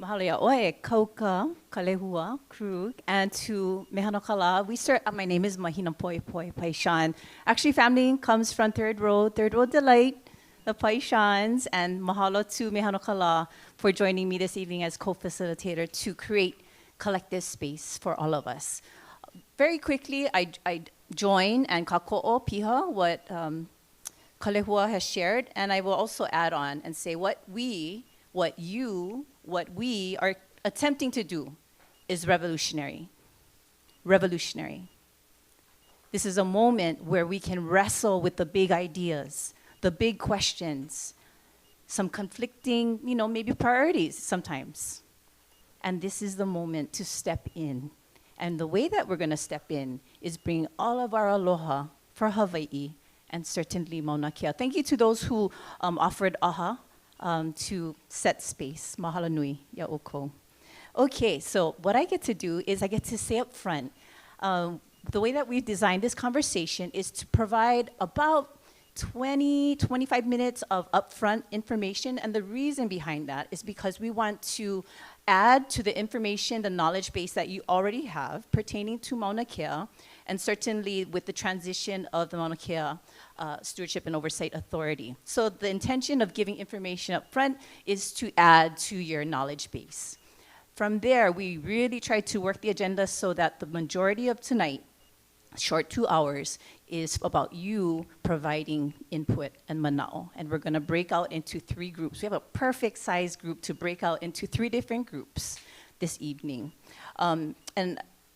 Mahalo ia oe, Kauka, Kalehua, Krug, and to Mehanokala. My name is Mahina Poi Poi Paishan. Actually, family comes from Third Road Delight, the Paishans, and mahalo to Mehanokala for joining me this evening as co-facilitator to create collective space for all of us. Very quickly, I join and kako'o piha what Kalehua has shared, and I will also add on and say what we are attempting to do is revolutionary. Revolutionary. This is a moment where we can wrestle with the big ideas, the big questions, some conflicting, maybe priorities sometimes. And this is the moment to step in. And the way that we're going to step in is bring all of our aloha for Hawaii and certainly Mauna Kea. Thank you to those who offered aha to set space. Mahalo nui, ya oko. Okay, so what I get to do is I get to say up front, the way that we've designed this conversation is to provide about 25 minutes of upfront information. And the reason behind that is because we want to add to the information, the knowledge base that you already have pertaining to Mauna Kea, and certainly with the transition of the Mauna Kea Stewardship and Oversight Authority. So the intention of giving information up front is to add to your knowledge base. From there, we really try to work the agenda so that the majority of tonight, short 2 hours, is about you providing input and manao. And we're gonna break out into 3 groups. We have a perfect size group to break out into 3 different groups this evening. And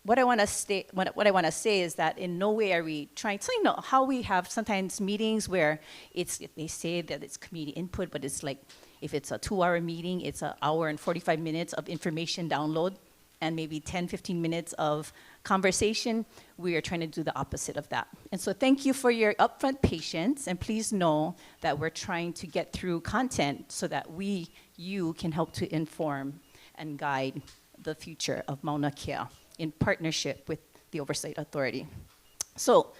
what I wanna say is that in no way are we trying to, how we have sometimes meetings where they say that it's community input, but it's like, if it's a 2-hour meeting, it's an hour and 45 minutes of information download and maybe 10, 15 minutes of conversation. We are trying to do the opposite of that. And so thank you for your upfront patience, and please know that we're trying to get through content so that you can help to inform and guide the future of Mauna Kea in partnership with the Oversight Authority. So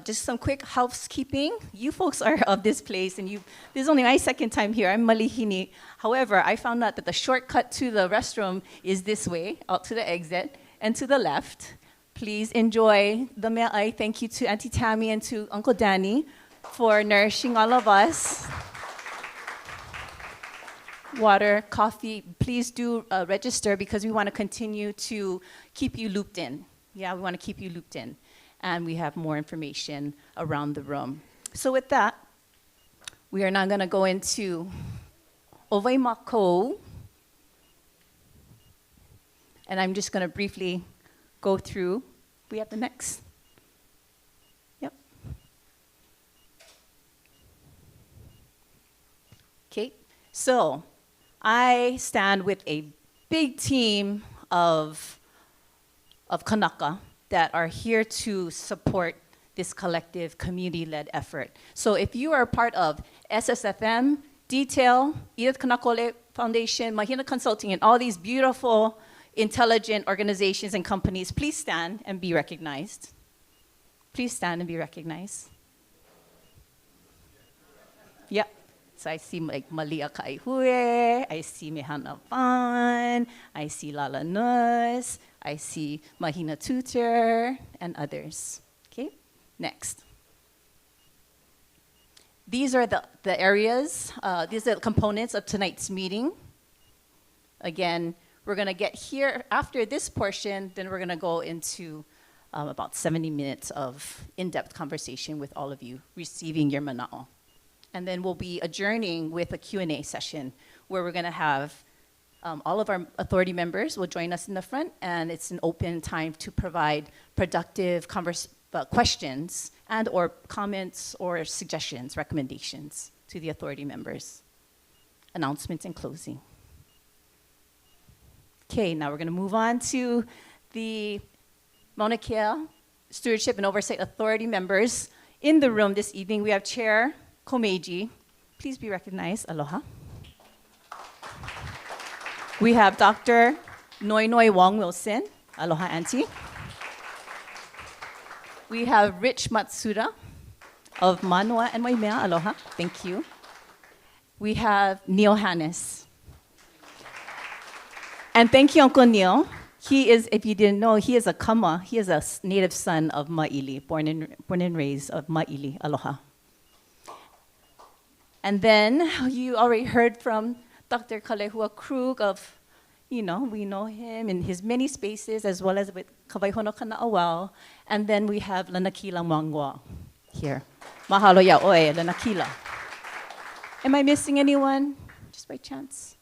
just some quick housekeeping. You folks are of this place, and this is only my second time here. I'm Malihini. However, I found out that the shortcut to the restroom is this way, out to the exit, and to the left. Please enjoy the Mā'Ili. Thank you to Auntie Tammy and to Uncle Danny for nourishing all of us. Water, coffee, please do register because we want to continue to keep you looped in. Yeah, we want to keep you looped in. And we have more information around the room. So with that, we are now going to go into Ovai Mako. And I'm just going to briefly go through. We have the next. Yep. Okay, so I stand with a big team of Kanaka that are here to support this collective community-led effort. So if you are part of SSFM, Detail, Edith Kanakole Foundation, Mahina Consulting, and all these beautiful, intelligent organizations and companies, please stand and be recognized. Please stand and be recognized. Yep. So I see like Malia Kaihue, I see Mehana Van, I see Lala Nus, I see Mahina Tutor, and others. Okay, next. These are the areas, these are the components of tonight's meeting. Again, we're gonna get here after this portion, then we're gonna go into about 70 minutes of in-depth conversation with all of you, receiving your mana'o. And then we'll be adjourning with a Q&A session where we're gonna have all of our authority members will join us in the front, and it's an open time to provide productive questions and or comments or suggestions, recommendations to the authority members. Announcements and closing. Okay, now we're gonna move on to the Mauna Kea Stewardship and Oversight Authority members. In the room this evening, we have Chair Komeiji. Please be recognized, aloha. We have Dr. Noi Wong Wilson, aloha auntie. We have Rich Matsuda of Manua and Waimea, aloha, thank you. We have Neil Hannes. And thank you, Uncle Neil. He is, if you didn't know, he is a Kama. He is a native son of Mā'Ili, born and raised of Mā'Ili. Aloha. And then you already heard from Dr. Kalehua Krug of, we know him in his many spaces, as well as with Kawaihono Kana'awao. And then we have Lanakila Mangwa here. Mahalo ya oe, Lanakila. Am I missing anyone, just by chance?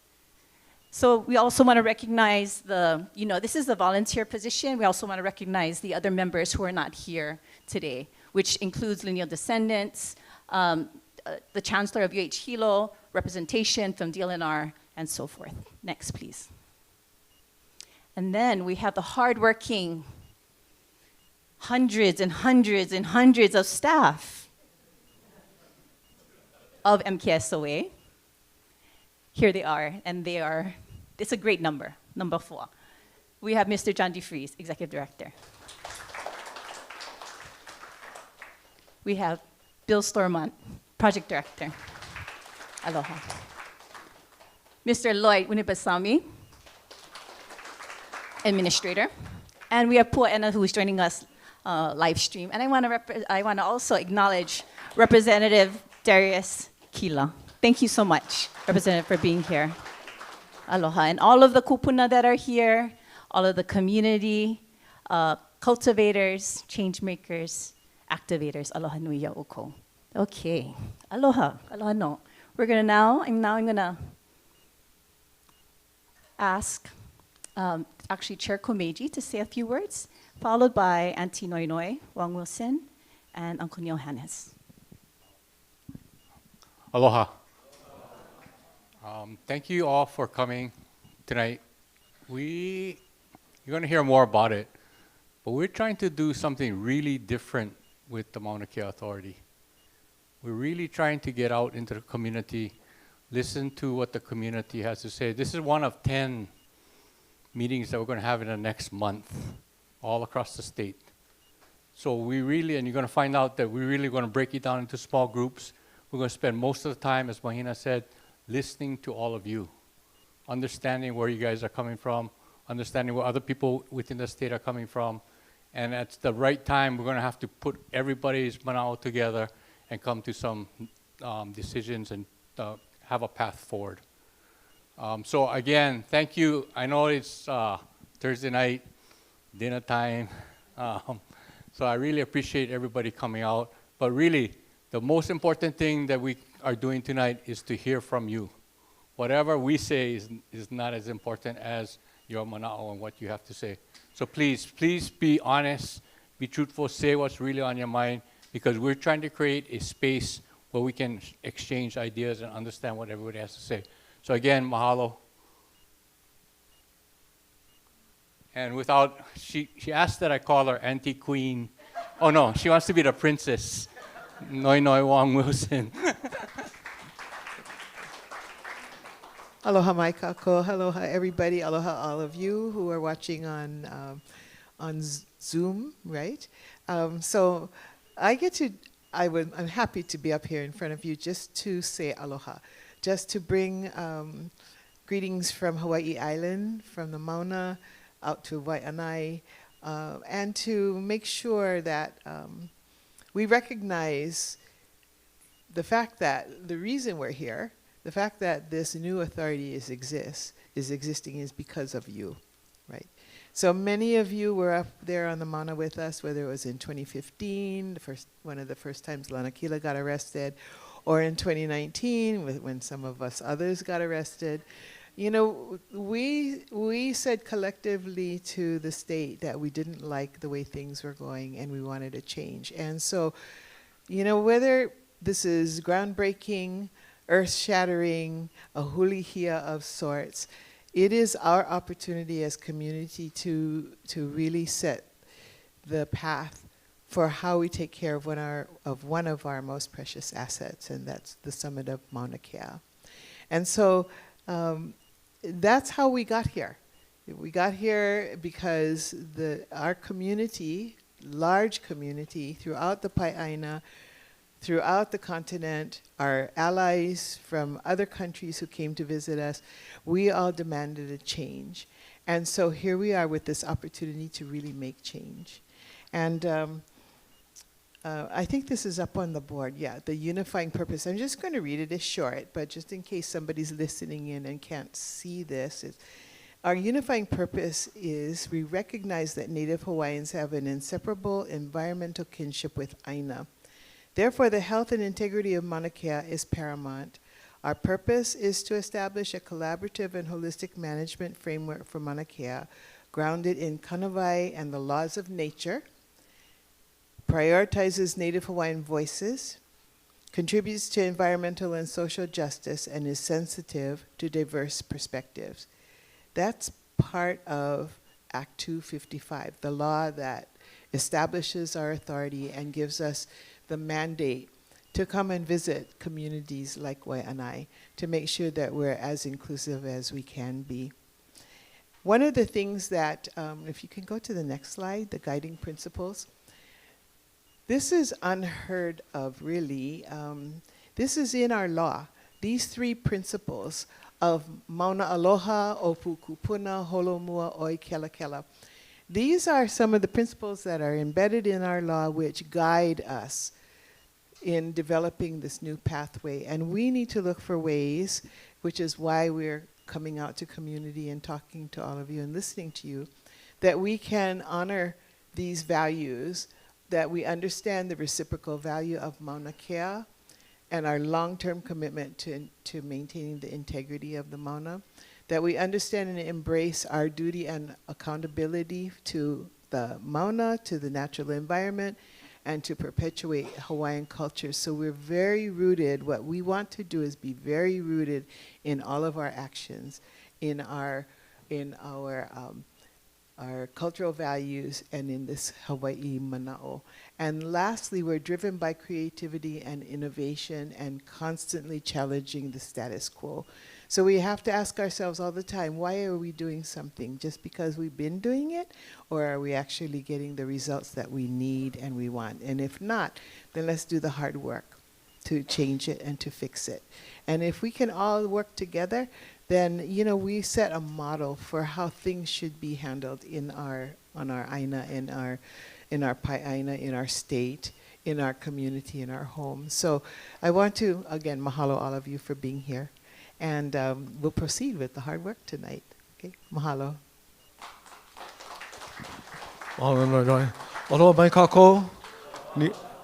So we also want to recognize this is the volunteer position. We also want to recognize the other members who are not here today, which includes lineal descendants, the Chancellor of UH Hilo, representation from DLNR, and so forth. Next, please. And then we have the hardworking hundreds and hundreds and hundreds of staff of MKSOA. Here they are, and it's a great number, number 4. We have Mr. John DeFries, Executive Director. We have Bill Stormont, Project Director. Aloha. Mr. Lloyd Unipasami, Administrator. And we have Pua'ena, who is joining us live stream. And I want to also acknowledge Representative Darius Kila. Thank you so much, Representative, for being here. Aloha. And all of the kupuna that are here, all of the community, cultivators, change makers, activators. Aloha nui ya uko. Okay. Aloha. Aloha no. I'm going to ask Chair Komeiji to say a few words, followed by Auntie Noinoi, Wang Wilson, and Uncle Neil Hannes. Aloha. Thank you all for coming tonight. You're going to hear more about it, but we're trying to do something really different with the Mauna Kea Authority. We're really trying to get out into the community, listen to what the community has to say. This is one of 10 meetings that we're going to have in the next month, all across the state. So and you're going to find out that we're really going to break it down into small groups. We're going to spend most of the time, as Mahina said, listening to all of you, understanding where you guys are coming from, understanding where other people within the state are coming from. And at the right time, we're going to have to put everybody's manao together and come to some decisions and have a path forward. So again, thank you. I know it's Thursday night, dinner time. So I really appreciate everybody coming out. But really, the most important thing that we are doing tonight is to hear from you. Whatever we say is not as important as your mana'o and what you have to say. So please be honest, be truthful, say what's really on your mind, because we're trying to create a space where we can exchange ideas and understand what everybody has to say. So again, mahalo. And she asked that I call her Auntie Queen. Oh no, she wants to be the princess. Noi Wang Wilson. Aloha mai kako, aloha everybody, aloha all of you who are watching on Zoom, right? So I'm happy to be up here in front of you just to say aloha, just to bring greetings from Hawaii Island, from the Mauna out to Wai'anae, and to make sure that we recognize the fact that the reason we're here, the fact that this new authority is existing is because of you, right? So many of you were up there on the Mauna with us, whether it was in 2015, one of the first times Lanakila got arrested, or in 2019 when some of us others got arrested. You know, we said collectively to the state that we didn't like the way things were going and we wanted a change. And so, you know, whether this is groundbreaking, earth-shattering, a hulihia of sorts, it is our opportunity as community to really set the path for how we take care of one of our most precious assets, and that's the summit of Mauna Kea. And so that's how we got here. We got here because our community, large community throughout the Pai'aina, throughout the continent, our allies from other countries who came to visit us, we all demanded a change. And so here we are with this opportunity to really make change. And I think this is up on the board, yeah, the unifying purpose. I'm just going to read it. It's short, but just in case somebody's listening in and can't see this, our unifying purpose is we recognize that Native Hawaiians have an inseparable environmental kinship with Aina. Therefore, the health and integrity of Mauna Kea is paramount. Our purpose is to establish a collaborative and holistic management framework for Mauna Kea, grounded in kanawai and the laws of nature, prioritizes Native Hawaiian voices, contributes to environmental and social justice, and is sensitive to diverse perspectives. That's part of Act 255, the law that establishes our authority and gives us the mandate to come and visit communities like Wai'anae to make sure that we're as inclusive as we can be. One of the things that, if you can go to the next slide, the guiding principles. This is unheard of, really. This is in our law. These three principles of Mauna Aloha, Opu Kupuna, Holomua, Oi Kela Kela. These are some of the principles that are embedded in our law which guide us in developing this new pathway. And we need to look for ways, which is why we're coming out to community and talking to all of you and listening to you, that we can honor these values, that we understand the reciprocal value of Mauna Kea and our long-term commitment to maintaining the integrity of the Mauna, that we understand and embrace our duty and accountability to the Mauna, to the natural environment, and to perpetuate Hawaiian culture. So we're very rooted. What we want to do is be very rooted in all of our actions, in our cultural values, and in this Hawaii mana'o. And lastly, we're driven by creativity and innovation and constantly challenging the status quo. So we have to ask ourselves all the time, why are we doing something? Just because we've been doing it? Or are we actually getting the results that we need and we want? And if not, then let's do the hard work to change it and to fix it. And if we can all work together, then, you know, we set a model for how things should be handled on our Aina, in our Pai'aina, in our state, in our community, in our home. So I want to, again, mahalo all of you for being here. And we'll proceed with the hard work tonight. Okay, mahalo. Aloha mai kako,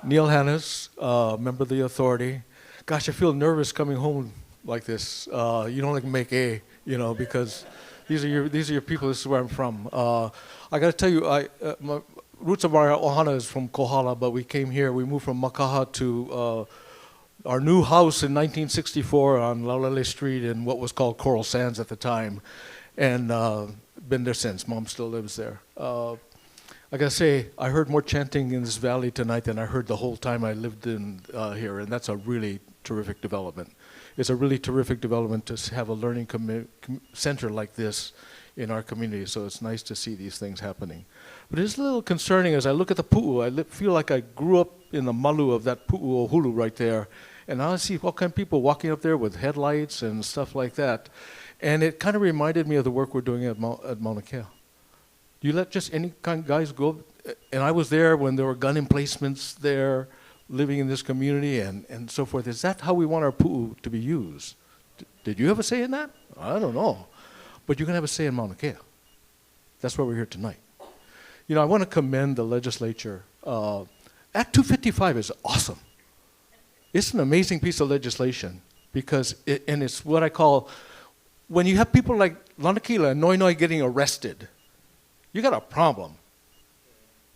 Neil Hannes, member of the authority. Gosh, I feel nervous coming home like this. You don't like make A, you know, because these are your people. This is where I'm from. I got to tell you, my roots of our ohana is from Kohala, but we came here. We moved from Makaha to our new house in 1964 on Laulele Street in what was called Coral Sands at the time, and been there since. Mom still lives there. I gotta say, I heard more chanting in this valley tonight than I heard the whole time I lived in here, and that's a really terrific development. It's a really terrific development to have a learning center like this in our community, so it's nice to see these things happening. But it's a little concerning as I look at the pu'u. I feel like I grew up in the malu of that pu'u ohulu right there, and now I see all kind of people walking up there with headlights and stuff like that. And it kind of reminded me of the work we're doing at Mauna Kea. You let just any kind of guys go, and I was there when there were gun emplacements there, living in this community and so forth. Is that how we want our pu'u to be used? Did you have a say in that? I don't know. But you can have a say in Mauna Kea. That's why we're here tonight. You know, I want to commend the legislature. Act 255 is awesome. It's an amazing piece of legislation because it's what I call, when you have people like Lanakila and Noinoi getting arrested, you got a problem.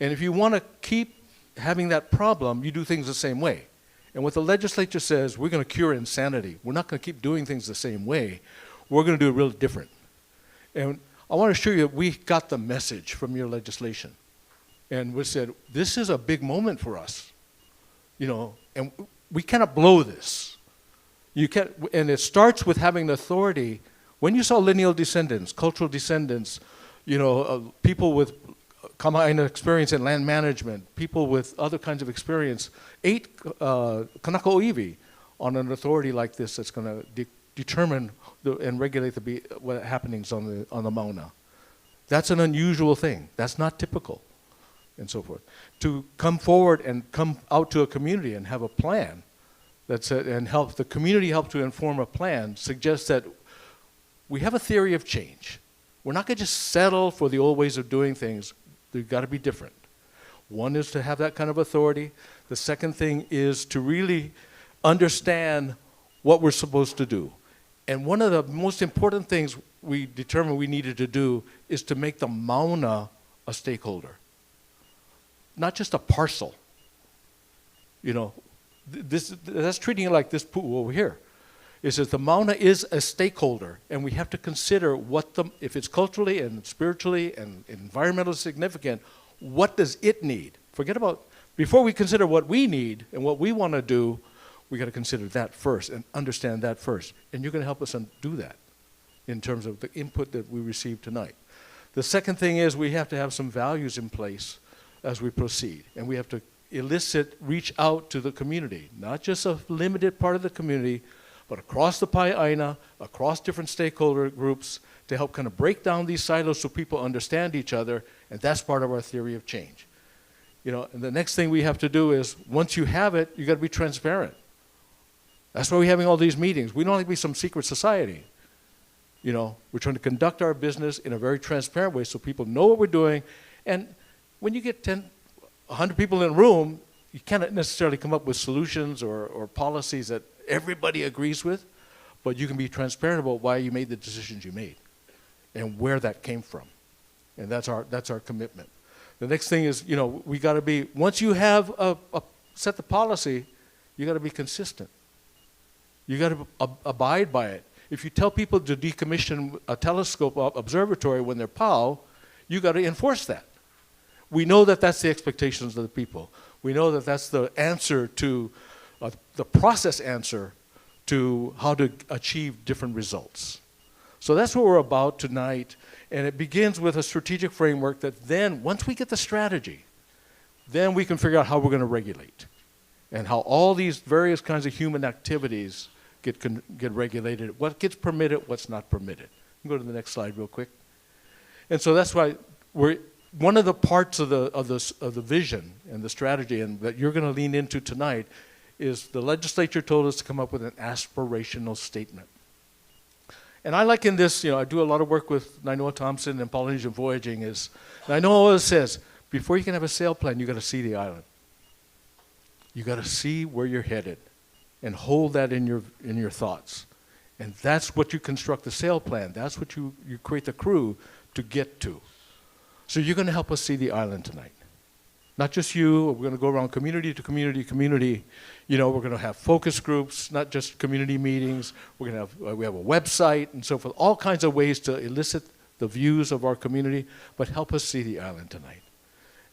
And if you want to keep having that problem, you do things the same way. And what the legislature says, we're going to cure insanity. We're not going to keep doing things the same way. We're going to do it real different. And I want to show you we got the message from your legislation. And we said, this is a big moment for us. You know, and we cannot blow this. You can't, and it starts with having the authority. When you saw lineal descendants, cultural descendants, you know, people with Kama'aina experience in land management, people with other kinds of experience, 8 kanaka oiwi on an authority like this that's going to determine and regulate what happenings on the Mauna. That's an unusual thing. That's not typical, and so forth. To come forward and come out to a community and have a plan and help the community help to inform a plan suggests that we have a theory of change. We're not going to just settle for the old ways of doing things. They've got to be different. One is to have that kind of authority. The second thing is to really understand what we're supposed to do. And one of the most important things we determined we needed to do is to make the Mauna a stakeholder, not just a parcel. You know, that's treating it like this pool over here. Is that the Mauna is a stakeholder, and we have to consider if it's culturally and spiritually and environmentally significant, what does it need? Before we consider what we need and what we want to do, we got to consider that first and understand that first. And you're going to help us do that in terms of the input that we received tonight. The second thing is we have to have some values in place as we proceed. And we have to reach out to the community, not just a limited part of the community, but across the Pai'aina, across different stakeholder groups, to help kind of break down these silos so people understand each other, and that's part of our theory of change. You know, and the next thing we have to do is, once you have it, you got to be transparent. That's why we're having all these meetings. We don't like to be some secret society. You know, we're trying to conduct our business in a very transparent way so people know what we're doing. And when you get 100 people in a room, you can't necessarily come up with solutions or policies that everybody agrees with, but you can be transparent about why you made the decisions you made and where that came from. And that's our commitment. The next thing is, you know, we got to be, once you have set the policy, you got to be consistent. You got to abide by it. If you tell people to decommission a telescope observatory when they're POW, you got to enforce that. We know that that's the expectations of the people. We know that that's the answer to, the process answer to how to achieve different results. So that's what we're about tonight. And it begins with a strategic framework that then, once we get the strategy, then we can figure out how we're going to regulate and how all these various kinds of human activities get regulated, what gets permitted, what's not permitted. Go to the next slide real quick. And so that's why one of the parts of the vision and the strategy and that you're going to lean into tonight is the legislature told us to come up with an aspirational statement. And I liken this, you know, I do a lot of work with Nainoa Thompson and Polynesian Voyaging and Nainoa always says, before you can have a sail plan, you got to see the island. You got to see where you're headed and hold that in your thoughts. And that's what you construct the sail plan. That's what you create the crew to get to. So you're going to help us see the island tonight. Not just you, we're going to go around community to community. You know, we're going to have focus groups, not just community meetings. We have a website and so forth, all kinds of ways to elicit the views of our community, but help us see the island tonight.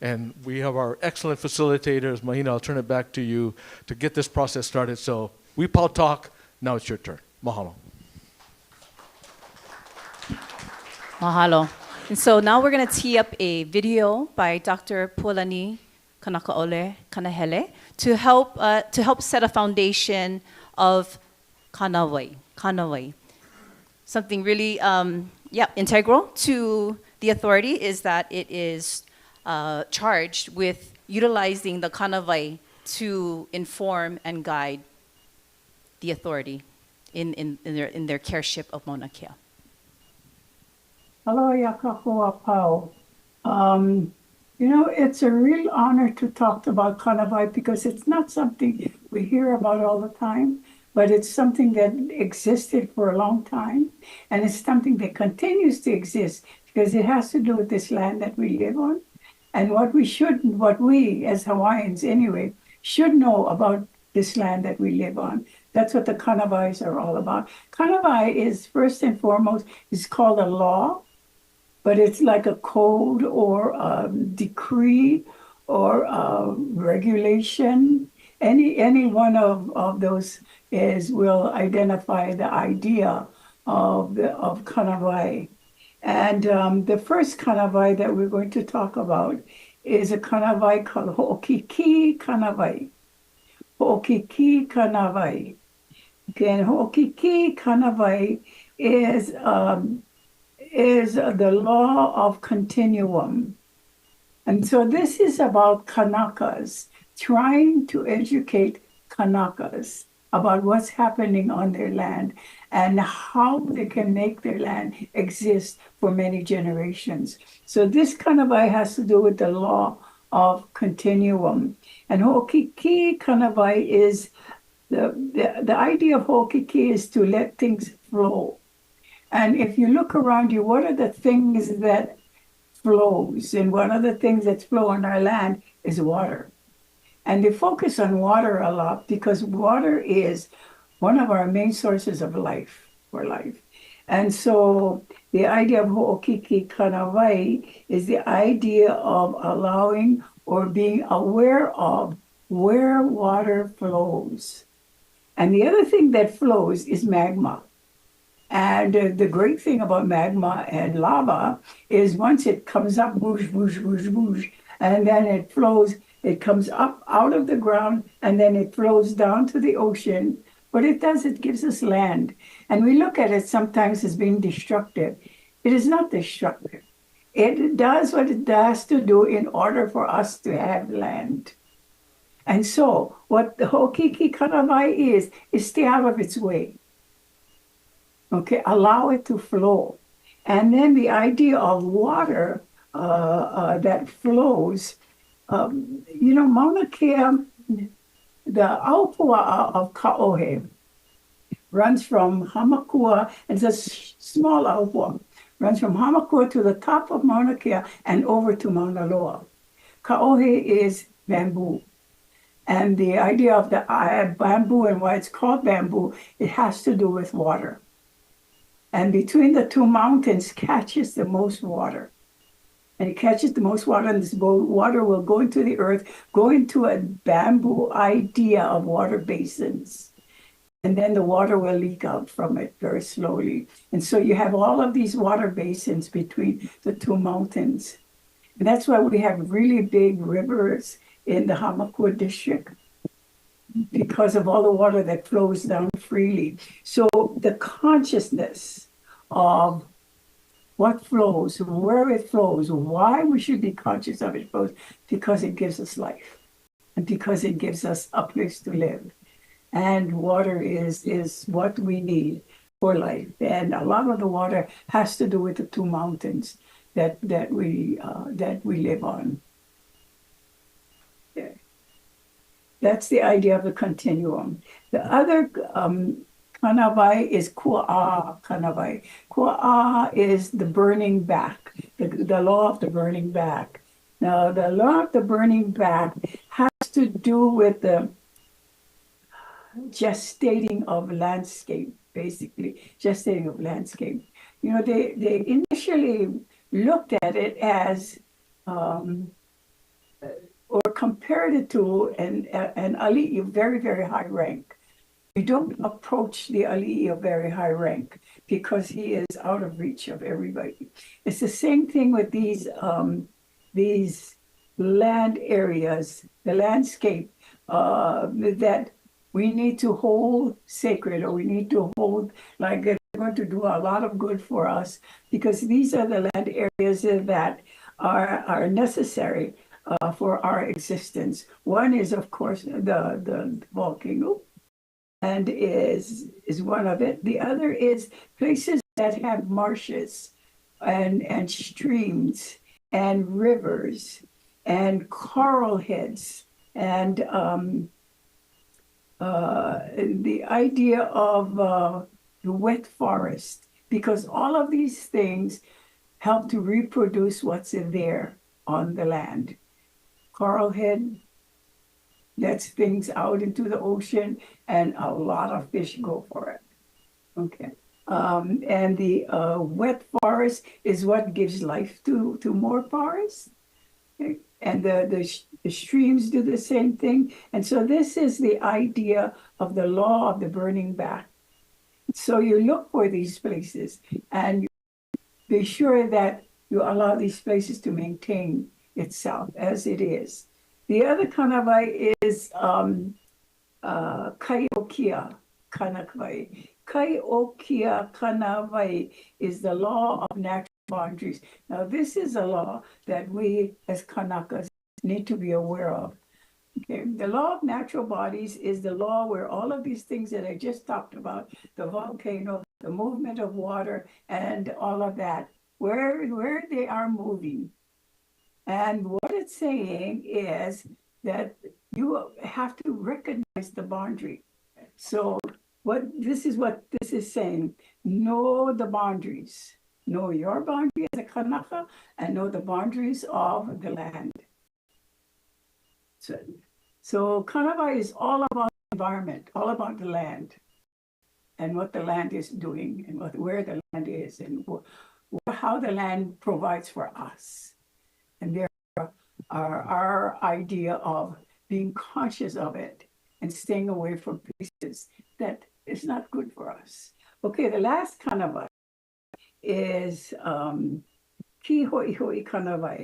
And we have our excellent facilitators. Mahina, I'll turn it back to you to get this process started. So we Pau talk, now it's your turn. Mahalo. Mahalo. And so now we're going to tee up a video by Dr. Pualani Kanakaole Kanahele to help set a foundation of kanawai. Something really integral to the authority is that it is charged with utilizing the kanawai to inform and guide the authority in their careship of Mauna Kea. Hello, Yakakoa Pau. You know, it's a real honor to talk about kanawai because it's not something we hear about all the time, but it's something that existed for a long time, and it's something that continues to exist because it has to do with this land that we live on, and what we as Hawaiians anyway should know about this land that we live on. That's what the kanawais are all about. Kanawai is first and foremost is called a law, but it's like a code or a decree or a regulation. Any one of those will identify the idea of kanawai. And the first kanawai that we're going to talk about is a kanawai called Ho'okiki kanawai. Ho'okiki kanawai. Okay, and Ho'okiki kanawai is the law of continuum. And so this is about Kanakas, trying to educate Kanakas about what's happening on their land and how they can make their land exist for many generations. So this kanawai has to do with the law of continuum. And Ho'okiki kanawai is the idea of Ho'okiki is to let things flow. And if you look around you, what are the things that flows? And one of the things that flow on our land is water. And they focus on water a lot because water is one of our main sources of life, for life. And so the idea of Ho'okiki kanawai is the idea of allowing or being aware of where water flows. And the other thing that flows is magma. And the great thing about magma and lava is once it comes up, whoosh, whoosh, whoosh, whoosh, and then it flows, it comes up out of the ground, and then it flows down to the ocean. What it does, it gives us land. And we look at it sometimes as being destructive. It is not destructive. It does what it has to do in order for us to have land. And so what the Ho'okiki kanawai is stay out of its way. Okay, allow it to flow. And then the idea of water that flows, Mauna Kea, the aupua of Ka'ohe runs from Hamakua, and it's a small aupua, runs from Hamakua to the top of Mauna Kea and over to Mauna Loa. Ka'ohe is bamboo. And the idea of the bamboo and why it's called bamboo, it has to do with water. And between the two mountains catches the most water. And it catches the most water, and this water will go into the earth, go into a bamboo idea of water basins. And then the water will leak out from it very slowly. And so you have all of these water basins between the two mountains. And that's why we have really big rivers in the Hamakua district, because of all the water that flows down freely. So the consciousness of what flows, where it flows, why we should be conscious of it flows, because it gives us life and because it gives us a place to live. And water is what we need for life. And a lot of the water has to do with the two mountains that we live on. Yeah. That's the idea of the continuum. The other kanawai is kua'a kanawai. Kua'a is the burning back, the law of the burning back. Now, the law of the burning back has to do with the gestating of landscape, basically, gestating of landscape. They initially looked at it as or compared it to an ali'i of very, very high rank. We don't approach the ali'i of very high rank because he is out of reach of everybody. It's the same thing with these land areas, the landscape that we need to hold sacred, or we need to hold like they're going to do a lot of good for us, because these are the land areas that are necessary for our existence. One is, of course, the volcano, and is one of it. The other is places that have marshes and streams and rivers and coral heads and the idea of the wet forest, because all of these things help to reproduce what's in there on the land. Coral head lets things out into the ocean, and a lot of fish go for it. Okay. And the wet forest is what gives life to more forests. Okay. And the streams do the same thing. And so this is the idea of the law of the burning back. So you look for these places and you be sure that you allow these places to maintain itself as it is. The other kanawai is Kaiokia kanawai. Kaiokia kanawai is the law of natural boundaries. Now, this is a law that we as Kanakas need to be aware of. Okay, the law of natural bodies is the law where all of these things that I just talked about, the volcano, the movement of water, and all of that, where they are moving. And what it's saying is that you have to recognize the boundary. So this is what this is saying. Know the boundaries. Know your boundary as a Kanaka and know the boundaries of the land. So Kanawai is all about the environment, all about the land and what the land is doing and where the land is and how the land provides for us. And there are our idea of being conscious of it and staying away from places that is not good for us. Okay, the last Kanawai is Ki Hoi Hoi Kanawai.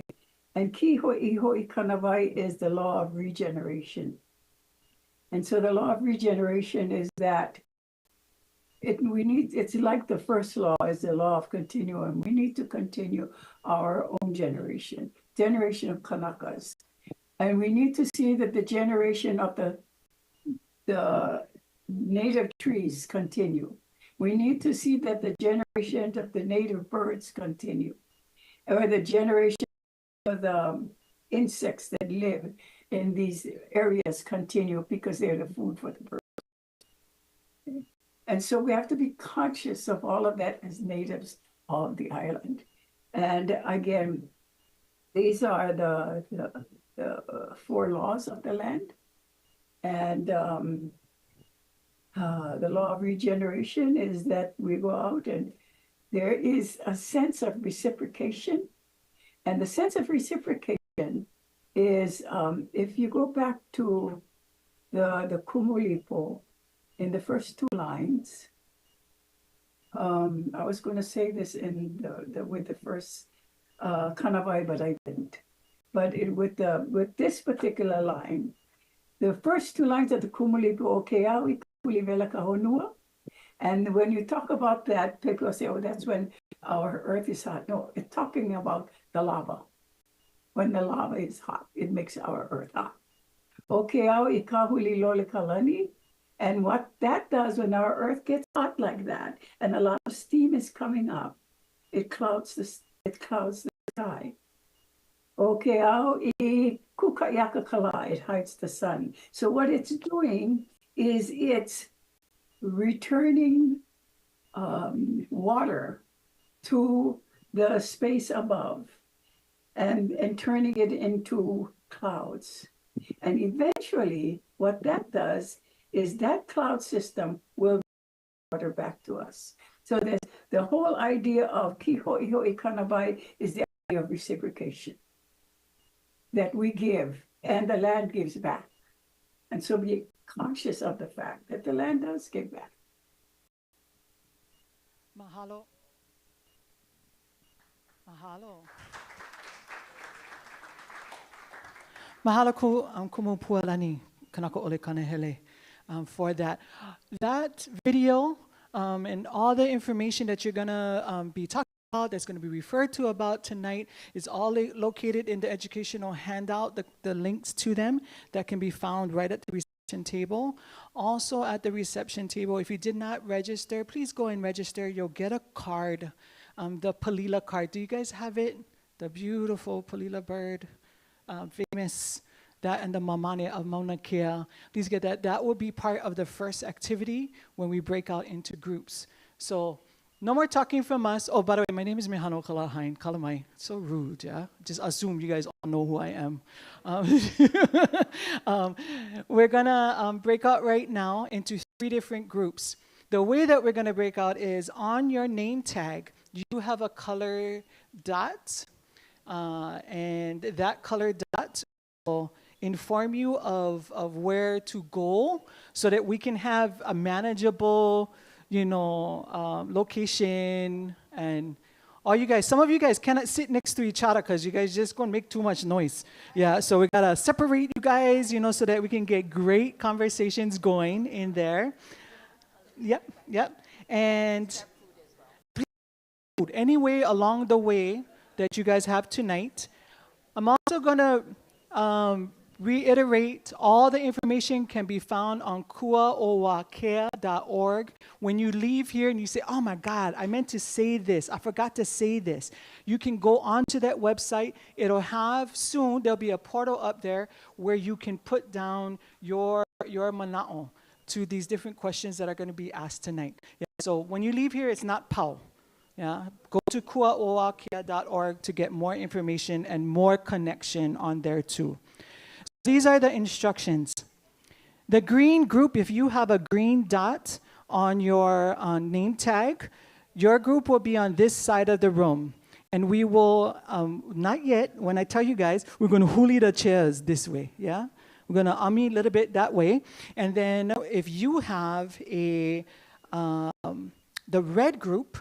And Ki Hoi Hoi Kanawai is the law of regeneration. And so the law of regeneration is that it's like the first law is the law of continuum. We need to continue our own generation of Kanakas. And we need to see that the generation of the native trees continue. We need to see that the generation of the native birds continue, or the generation of the insects that live in these areas continue because they're the food for the birds. And so we have to be conscious of all of that as natives of the island. And again, these are the 4 laws of the land. And the law of regeneration is that we go out and there is a sense of reciprocation. And the sense of reciprocation is, if you go back to the Kumulipo in the first 2 lines, I was going to say this in with the first Kanawai, but I didn't. But with this particular line, the first 2 lines of the Kumulipo, Okeawi Kulivela Kahonua. And when you talk about that, people say, oh, that's when our earth is hot. No, it's talking about the lava. When the lava is hot, it makes our earth hot. Okeawi Ikahuli Lole Kalani. And what that does when our earth gets hot like that, and a lot of steam is coming up, it clouds the sky. Okeawi Kukayaka Kala, it hides the sun. So what it's doing is it's returning water to the space above and turning it into clouds. And eventually, what that does is that cloud system will bring water back to us. So there's the whole idea of Kiho'iho'i Kanabai is the idea of reciprocation, that we give and the land gives back. And so be conscious of the fact that the land does give back. Mahalo. Mahalo. Mahalo kumu pualani kanako ole kanehele for that. That video and all the information that you're gonna be talking about, that's going to be referred to about tonight, is all located in the educational handout, the links to them that can be found right at the reception table. Also at the reception table, if you did not register, please go and register. You'll get a card, the Palila card. Do you guys have it? The beautiful Palila bird, famous, that and the mamane of Mauna Kea. Please get that. That will be part of the first activity when we break out into groups. So no more talking from us. Oh, by the way, my name is Mihano Kalahain. Kalamai. So rude, yeah? Just assume you guys all know who I am. We're going to break out right now into 3 different groups. The way that we're going to break out is on your name tag, you have a color dot. And that color dot will inform you of where to go so that we can have a manageable location and All you guys, some of you guys cannot sit next to each other because you guys just going to make too much noise. Yeah, so we got to separate you guys, so that we can get great conversations going in there. Yep. And please, food any way along the way that you guys have tonight. I'm also going to reiterate, all the information can be found on kuaowakea.org. When you leave here and you say, oh my God, I meant to say this, I forgot to say this, you can go onto that website. It'll have soon, there'll be a portal up there where you can put down your mana'o to these different questions that are going to be asked tonight. Yeah, so when you leave here, it's not pau. Yeah, go to kuaowakea.org to get more information and more connection on there too. These are the instructions. The green group, if you have a green dot on your name tag, your group will be on this side of the room. And we will, not yet, when I tell you guys, we're going to huli the chairs this way, yeah? We're going to ami a little bit that way. And then if you have the red group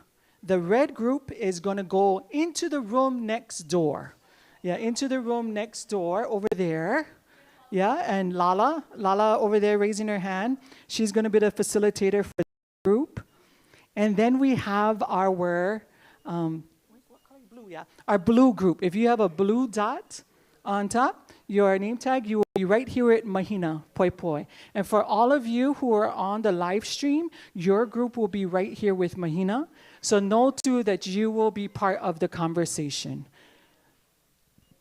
is going to go into the room next door. Yeah, into the room next door over there. Yeah, and Lala over there raising her hand. She's going to be the facilitator for the group. And then we have our, what color? Blue, yeah. Our blue group. If you have a blue dot on top, your name tag, you will be right here at Mahina, Poi Poi. And for all of you who are on the live stream, your group will be right here with Mahina. So know too that you will be part of the conversation.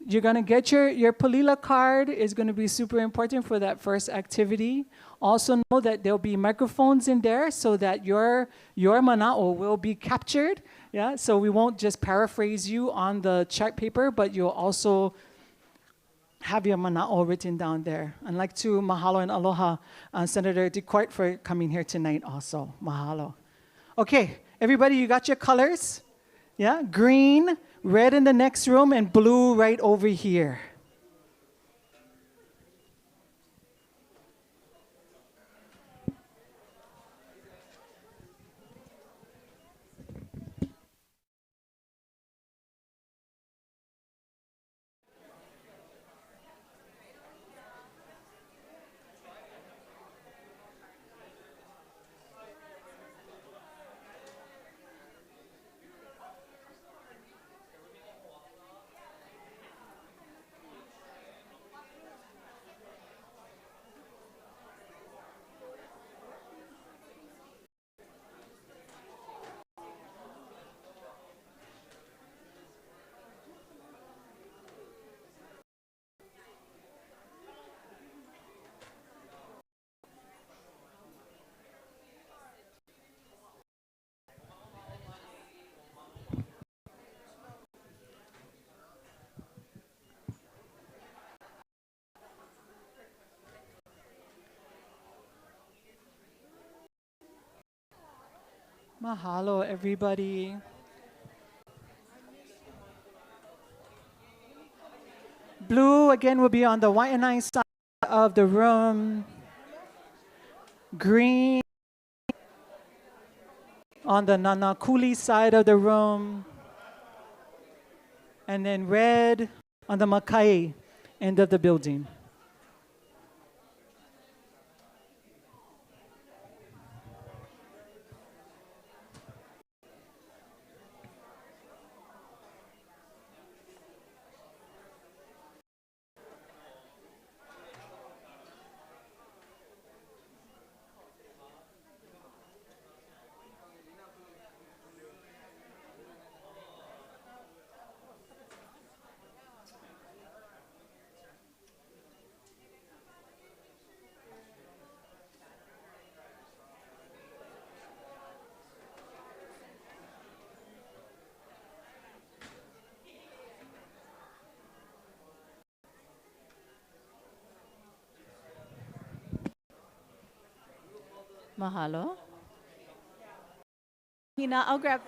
You're going to get your Palila card is going to be super important for that first activity. Also know that there'll be microphones in there so that your mana'o will be captured. Yeah, so we won't just paraphrase you on the chart paper, but you'll also have your mana'o written down there. I'd like to mahalo and aloha Senator DeCourt for coming here tonight also. Mahalo. Okay, everybody, you got your colors? Yeah, green, red in the next room, and blue right over here. Mahalo, everybody. Blue, again, will be on the Waianae side of the room. Green on the Nanakuli side of the room. And then red on the Makai end of the building. Mahalo. Hina, I'll grab.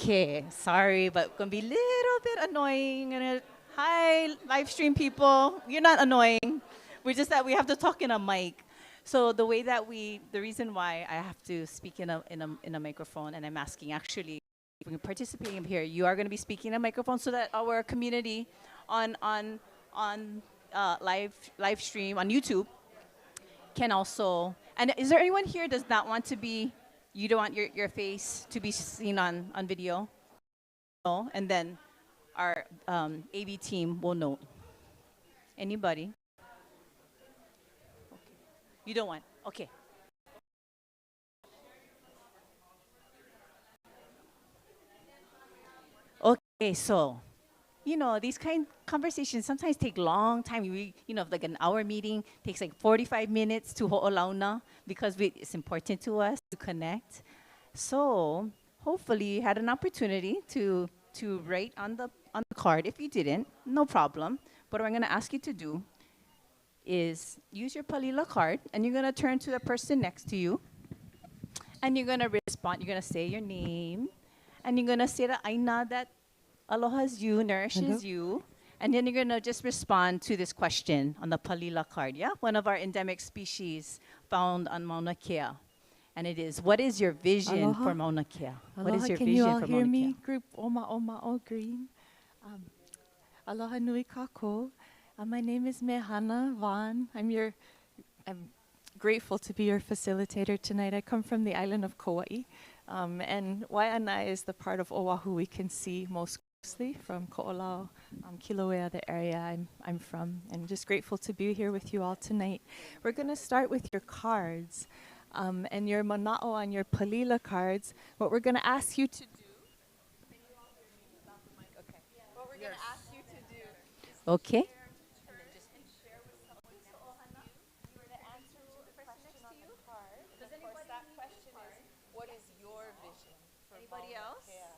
Okay, sorry, but gonna be a little bit annoying. Hi, live stream people. You're not annoying. We're just that we have to talk in a mic. So the way that the reason why I have to speak in a microphone, and I'm asking actually, if you're participating here, you are going to be speaking in a microphone so that our community on live stream on YouTube can also. And is there anyone here does not want to be? You don't want your face to be seen on video? No, and then our AB team will know. Anybody? You don't want? Okay. Okay, so, these kind of conversations sometimes take long time. Like an hour meeting takes like 45 minutes to ho'olauna because it's important to us to connect. So hopefully you had an opportunity to write on the card. If you didn't, no problem. But what I'm going to ask you to do is use your palila card, and you're going to turn to the person next to you, and you're going to respond. You're going to say your name, and you're going to say the aina that aloha's you, nourishes you, and then you're going to just respond to this question on the palila card, yeah? One of our endemic species found on Mauna Kea. And it is, what is your vision Aloha. for Mauna Kea? What is your Can vision you all for hear Mauna me? Kea? Group Oma Oma O Green. Aloha nui kako. My name is Mehana Vaughn. I'm grateful to be your facilitator tonight. I come from the island of Kauai. And Waianae is the part of Oahu we can see most closely from Ko'olau, Kilauea, the area I'm from. And just grateful to be here with you all tonight. We're going to start with your cards. And your mana'o on your palila cards, what we're going to ask you to do. Can you all hear me without the mic? Okay. What we're going to ask you to do is Okay. share with someone next to you. You were to answer to the question on the card. And of course, that question is, what is your vision for Anybody Mauna else? Kea?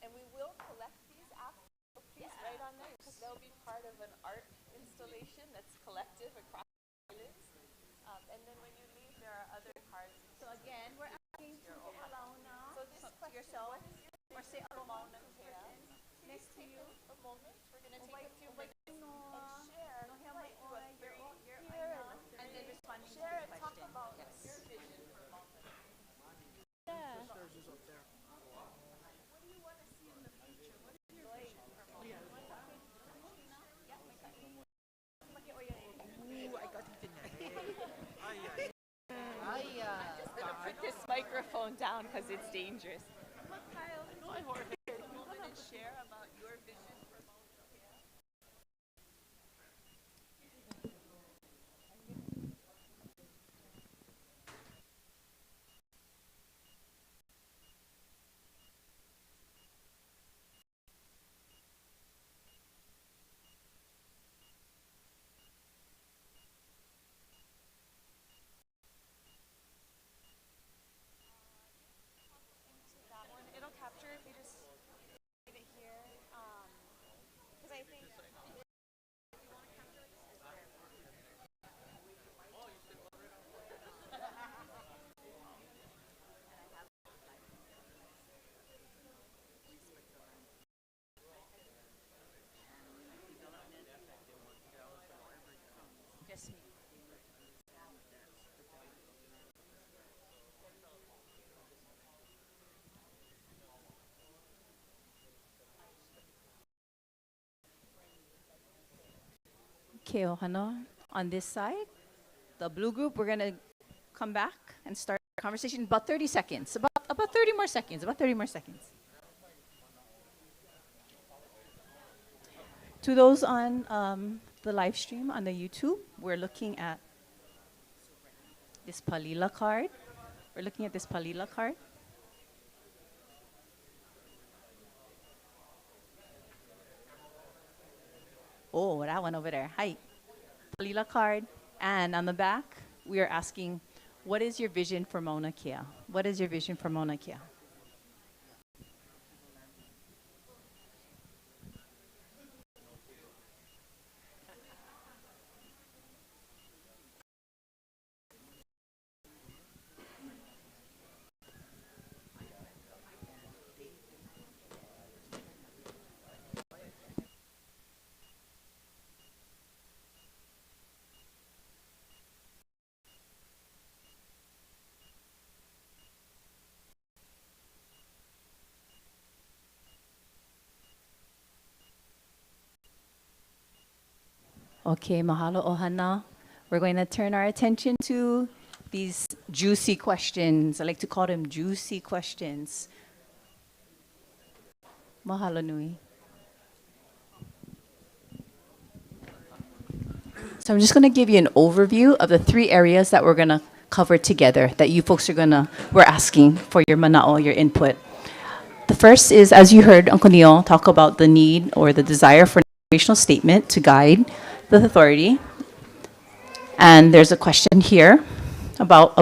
And we will collect these after, so please write on them because they'll be part of an art installation that's collective across the islands. And then when you leave, there are other cards. So again, we're asking to ho'olauna. So this question, yourself, what is your or say aloha Mauna Kea? next to you. A moment. We're going to take a few minutes and share. No, You might do a three your here aina, and then responding to share the and talk question. about Yes. your vision for Mauna Kea. Yeah. What do you want to see in the future? What is your vision for Mauna Kea? I'm just going to put this microphone down because it's dangerous. Kyle, take a moment and share about your vision for Mauna Kea. That one, it'll capture if you just leave it here. Because I think Just me. Okay, Ohana. On this side, the blue group, we're going to come back and start our conversation in about 30 seconds. About 30 more seconds. About 30 more seconds. To those on the live stream on the YouTube, we're looking at this palila card. We're looking at this palila card. Oh, that one over there. Hi. Palila card. And on the back, we are asking, what is your vision for Mauna Kea? What is your vision for Mauna Kea? Okay, mahalo ohana. We're going to turn our attention to these juicy questions. I like to call them juicy questions. Mahalo nui. So I'm just going to give you an overview of the 3 areas that we're going to cover together that you folks we're asking for your mana'o, your input. The first is, as you heard Uncle Neil talk about the need or the desire for an operational statement to guide the authority. And there's a question here about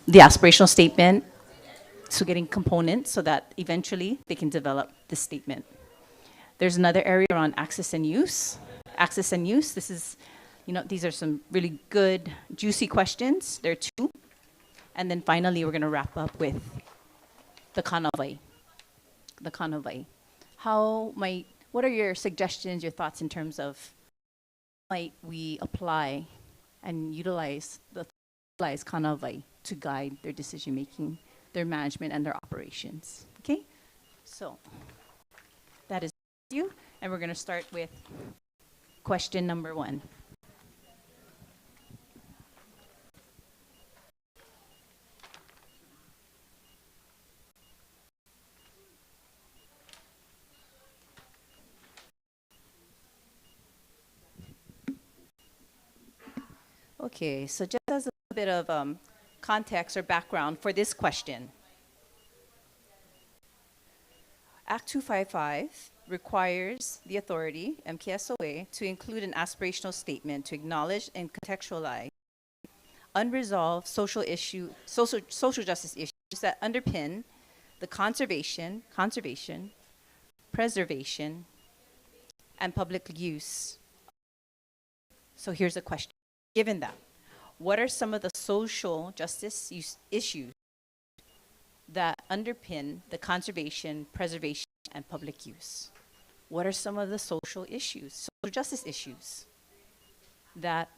the aspirational statement, so getting components so that eventually they can develop the statement. There's another area around access and use. Access and use, this is, these are some really good, juicy questions. There are 2. And then finally, we're going to wrap up with the kanawai. The kanawai. What are your suggestions, your thoughts in terms of might we apply and utilize kanawai to guide their decision making, their management, and their operations? Okay? So that is you, and we're going to start with question number 1. Okay, so just as a bit of context or background for this question. Act 255 requires the authority, MKSOA, to include an aspirational statement to acknowledge and contextualize unresolved social justice issues that underpin the conservation, preservation, and public use. So here's a question. Given that, what are some of the social justice issues that underpin the conservation, preservation, and public use? What are some of the social justice issues that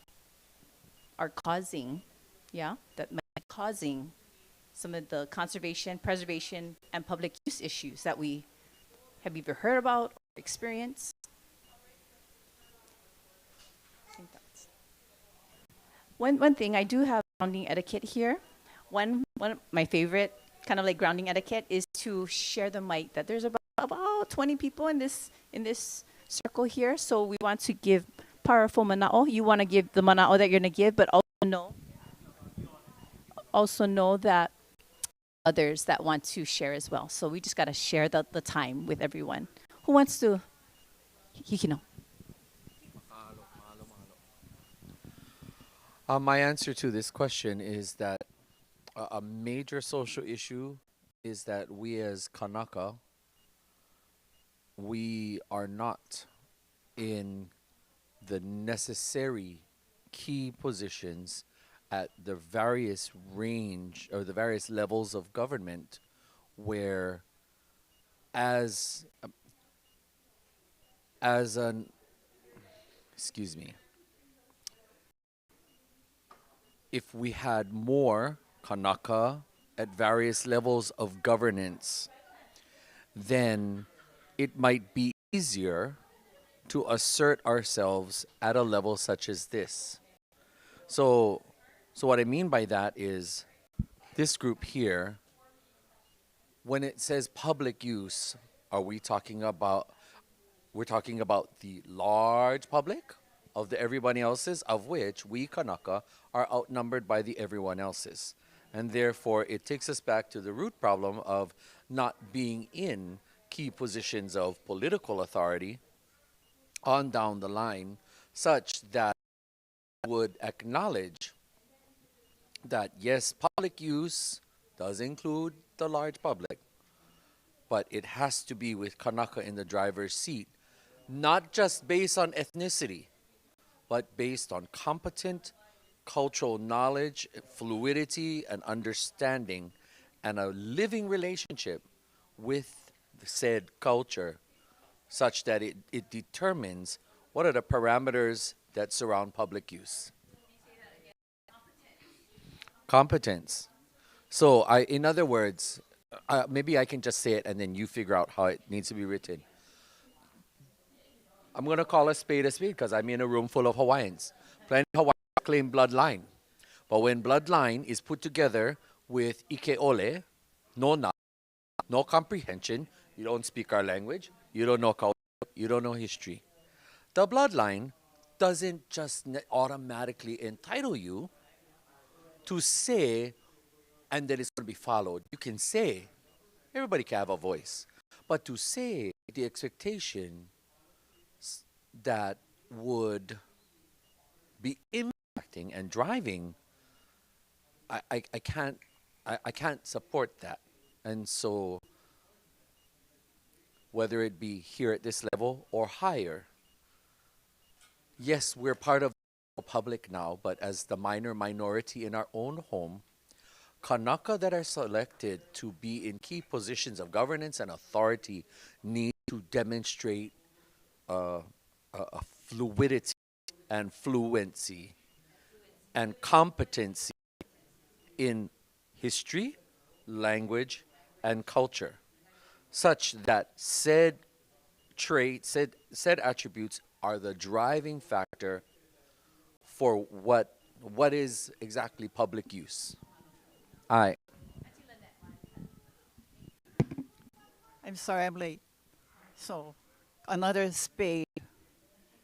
are causing some of the conservation, preservation, and public use issues that we have either heard about or experienced? One thing, I do have grounding etiquette here. One of my favorite kind of like grounding etiquette is to share the mic. That there's about 20 people in this circle here, so we want to give powerful mana'o. You want to give the mana'o that you're going to give, but also know that others that want to share as well. So we just got to share the time with everyone. Who wants to? Hikino. My answer to this question is that a major social issue is that we as Kanaka, we are not in the necessary key positions at the various range or the various levels of government where if we had more Kanaka at various levels of governance, then it might be easier to assert ourselves at a level such as this. So what I mean by that is this group here, when it says public use, we're talking about the large public of the everybody else's, of which we Kanaka are outnumbered by the everyone else's. And therefore, it takes us back to the root problem of not being in key positions of political authority on down the line, such that would acknowledge that, yes, public use does include the large public, but it has to be with Kanaka in the driver's seat, not just based on ethnicity, but based on competent cultural knowledge, fluidity, and understanding, and a living relationship with the said culture, such that it determines what are the parameters that surround public use. Competence. So in other words, maybe I can just say it and then you figure out how it needs to be written. I'm going to call a spade because I'm in a room full of Hawaiians. Plenty of Hawaiians claim bloodline. But when bloodline is put together with ike ole, no knowledge, no comprehension, you don't speak our language, you don't know culture, you don't know history. The bloodline doesn't just automatically entitle you to say, and then it's going to be followed. You can say, everybody can have a voice, but to say the expectation that would be impacting and driving, I can't support that. And so whether it be here at this level or higher, yes, we're part of the public now, but as the minor minority in our own home, Kanaka that are selected to be in key positions of governance and authority need to demonstrate a fluidity and fluency and competency in history, language, and culture, such that said traits, said attributes are the driving factor for what is exactly public use. Aye. I'm sorry I'm late. So, another spade.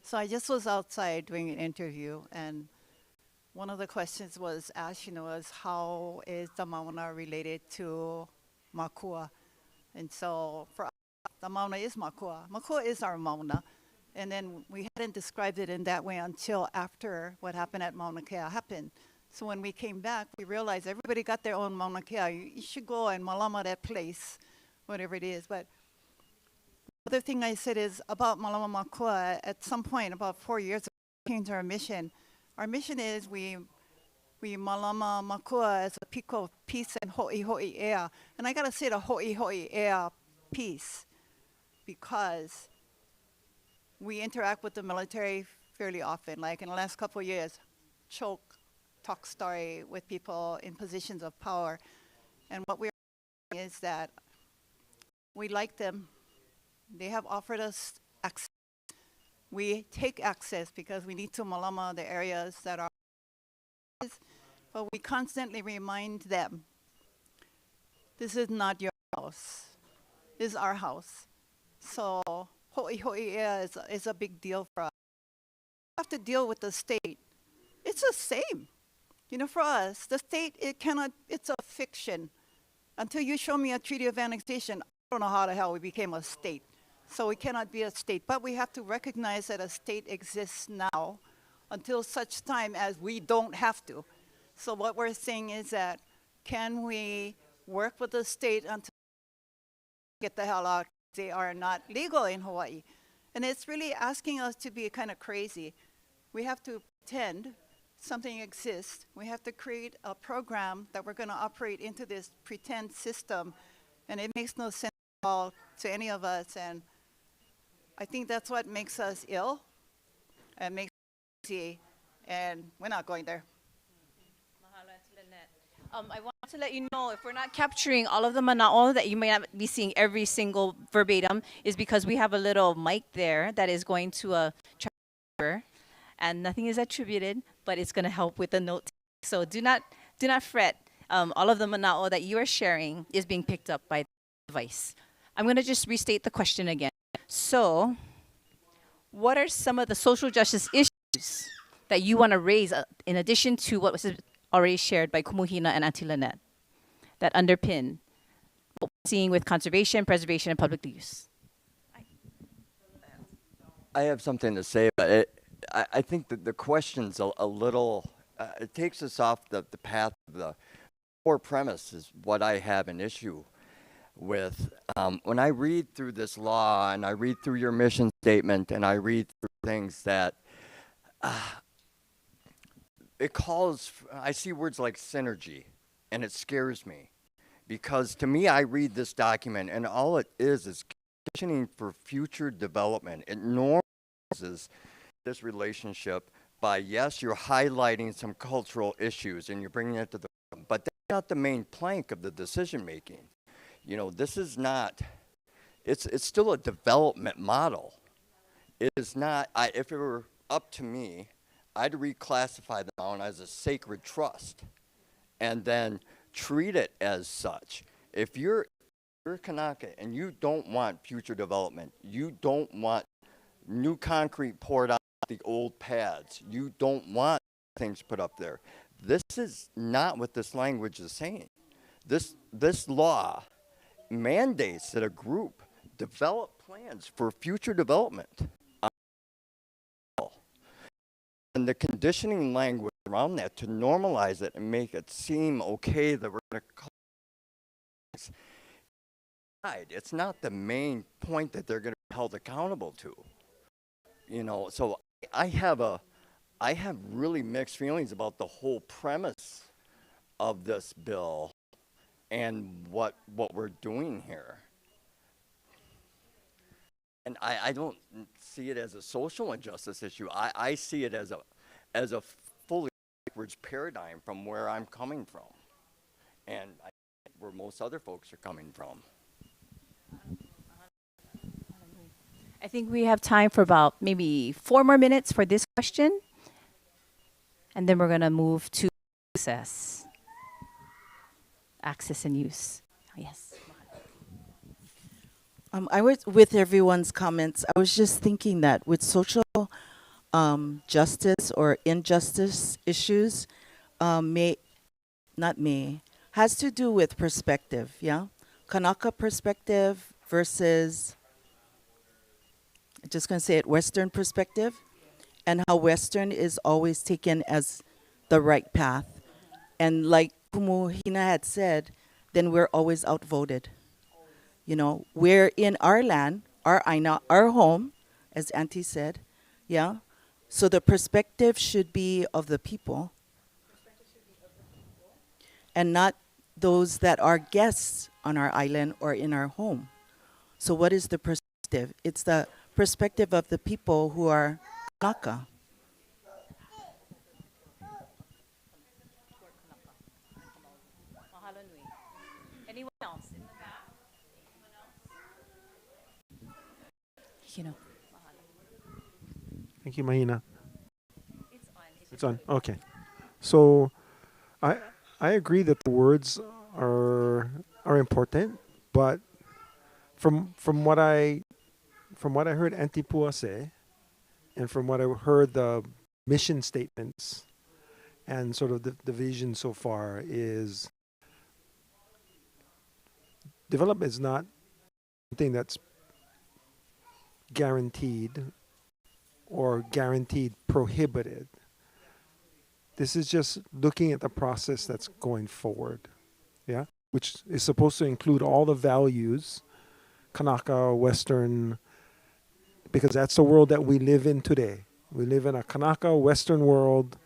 So I just was outside doing an interview, and one of the questions was asked, was how is the Mauna related to Makua? And so for us, the Mauna is Makua. Makua is our Mauna. And then we hadn't described it in that way until after what happened at Mauna Kea happened. So when we came back, we realized everybody got their own Mauna Kea. You should go and malama that place, whatever it is. But the other thing I said is about Malama Makua, at some point, about 4 years ago, we changed our mission. Our mission is we malama Makua as a piko, peace and ho'i ho'i ea. And I gotta say the ho'i ho'i ea piece, because we interact with the military fairly often. Like in the last couple of years, talk story with people in positions of power. And what we're doing is that we like them. They have offered us access. We take access because we need to malama the areas that are, but we constantly remind them, this is not your house. This is our house. So ho'i ho'i ea is a big deal for us. We have to deal with the state. It's the same. For us, the state, it's a fiction. Until you show me a treaty of annexation, I don't know how the hell we became a state. So we cannot be a state, but we have to recognize that a state exists now until such time as we don't have to. So what we're saying is that, can we work with the state until get the hell out? They are not legal in Hawaii. And it's really asking us to be kind of crazy. We have to pretend something exists. We have to create a program that we're going to operate into this pretend system. And it makes no sense at all to any of us. And I think that's what makes us ill and makes us crazy. And we're not going there. I want to let you know, if we're not capturing all of the mana'o that you may not be seeing every single verbatim, is because we have a little mic there that is going to transfer, and nothing is attributed, but it's going to help with the note. So do not fret. All of the mana'o that you are sharing is being picked up by the device. I'm going to just restate the question again. So, what are some of the social justice issues that you want to raise in addition to what was already shared by Kumuhina and Auntie Lynette that underpin what we're seeing with conservation, preservation, and public use? I have something to say, but I think that the question's a little, it takes us off the path of the core premise is what I have an issue with. When I read through this law and I read through your mission statement and I read through things that I see words like synergy, and it scares me, because to me, I read this document and all it is conditioning for future development. It normalizes this relationship by, yes, you're highlighting some cultural issues and you're bringing it to the, but that's not the main plank of the decision making. This is not, it's still a development model. It is not, if it were up to me, I'd reclassify the mountain as a sacred trust and then treat it as such. If you're Kanaka and you don't want future development, you don't want new concrete poured on the old pads, you don't want things put up there. This is not what this language is saying. This law mandates that a group develop plans for future development. And the conditioning language around that to normalize it and make it seem okay that we're going to call it's not the main point that they're going to be held accountable to. You know, so I have really mixed feelings about the whole premise of this bill and what we're doing here. And I don't see it as a social injustice issue. I see it as a fully backwards paradigm from where I'm coming from, and where most other folks are coming from. I think we have time for about maybe 4 more minutes for this question, and then we're going to move to access and use. Yes. I was with everyone's comments. I was just thinking that with social justice or injustice issues, has to do with perspective, yeah? Kanaka perspective versus, I'm just going to say it, Western perspective, and how Western is always taken as the right path. And like Kumuhina had said, then we're always outvoted. You know, we're in our land, our aina, our home, as Auntie said, yeah? So the perspective should be of the people and not those that are guests on our island or in our home. So what is the perspective? It's the perspective of the people who are Kanaka. Anyone else? You know. Thank you, Mahina. It's on. Okay. So I agree that the words are important, but from what I heard Auntie Pua say, and from what I heard the mission statements and sort of the vision so far is development is not something that's guaranteed or guaranteed prohibited. This is just looking at the process that's going forward, yeah, which is supposed to include all the values, Kanaka, Western, because that's the world that we live in today. We live in a Kanaka Western world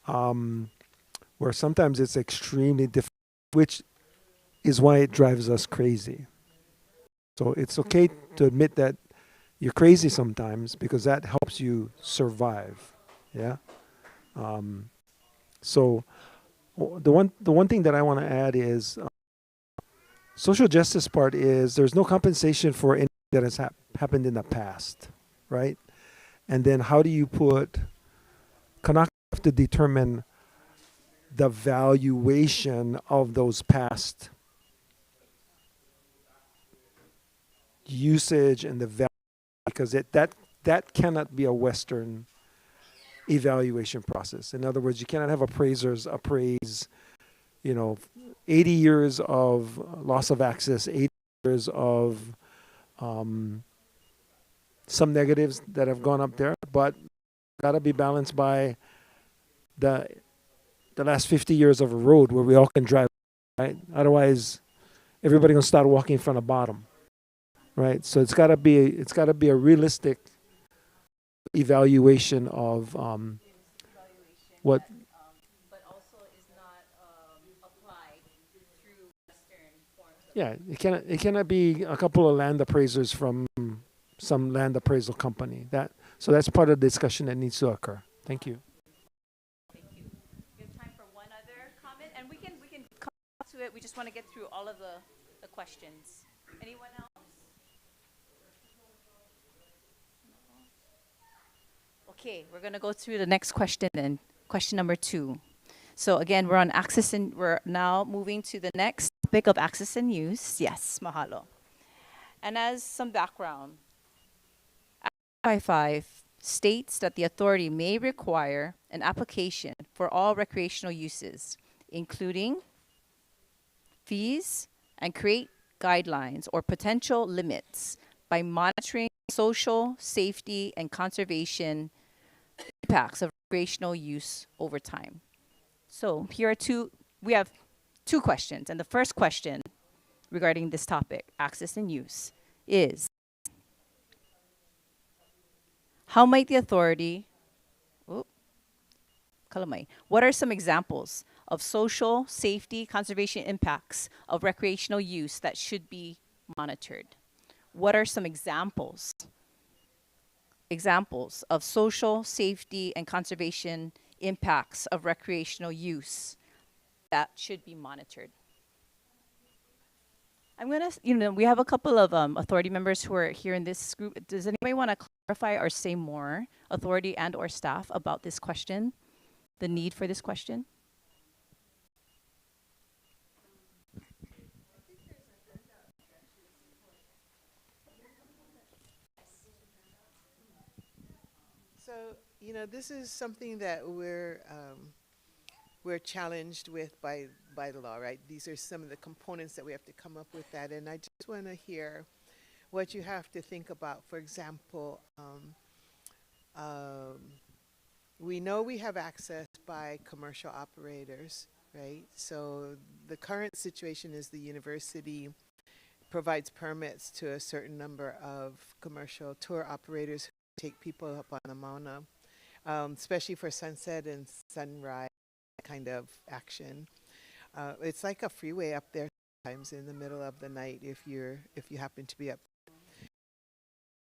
where sometimes it's extremely difficult, which is why it drives us crazy. So it's okay to admit that you're crazy sometimes because that helps you survive, yeah. So the one thing that I want to add is social justice part is there's no compensation for anything that has happened in the past, right? And then how do you put Kanaka have to determine the valuation of those past usage and the value, because that cannot be a Western evaluation process. In other words, you cannot have appraisers appraise, 80 years of loss of access, 80 years of some negatives that have gone up there, but got to be balanced by the last 50 years of a road where we all can drive, right? Otherwise, everybody gonna start walking from the bottom, right? So it's got to be a realistic evaluation of what. But also is not applied through Western forms. Yeah, it cannot be a couple of land appraisers from some land appraisal company. So that's part of the discussion that needs to occur. Thank you. Thank you. We have time for one other comment, and we can come to it. We just want to get through all of the questions. Anyone else? Okay, we're going to go through the next question then. Question number 2. So again, we're on access and we're now moving to the next topic of access and use. Yes, mahalo. And as some background, Act 55 states that the authority may require an application for all recreational uses, including fees, and create guidelines or potential limits by monitoring social, safety, and conservation impacts of recreational use over time. So we have two questions. And the first question regarding this topic, access and use, is how might the authority, what are some examples of social, safety, conservation impacts of recreational use that should be monitored? What are some examples of social, safety, and conservation impacts of recreational use that should be monitored? I'm gonna, we have a couple of authority members who are here in this group. Does anybody want to clarify or say more, authority and or staff, about this question, the need for this question? So, this is something that we're challenged with by the law, right? These are some of the components that we have to come up with that. And I just want to hear what you have to think about. For example, we know we have access by commercial operators, right? So the current situation is the university provides permits to a certain number of commercial tour operators who take people up on the Mauna, especially for sunset and sunrise kind of action. It's like a freeway up there sometimes in the middle of the night if you happen to be up.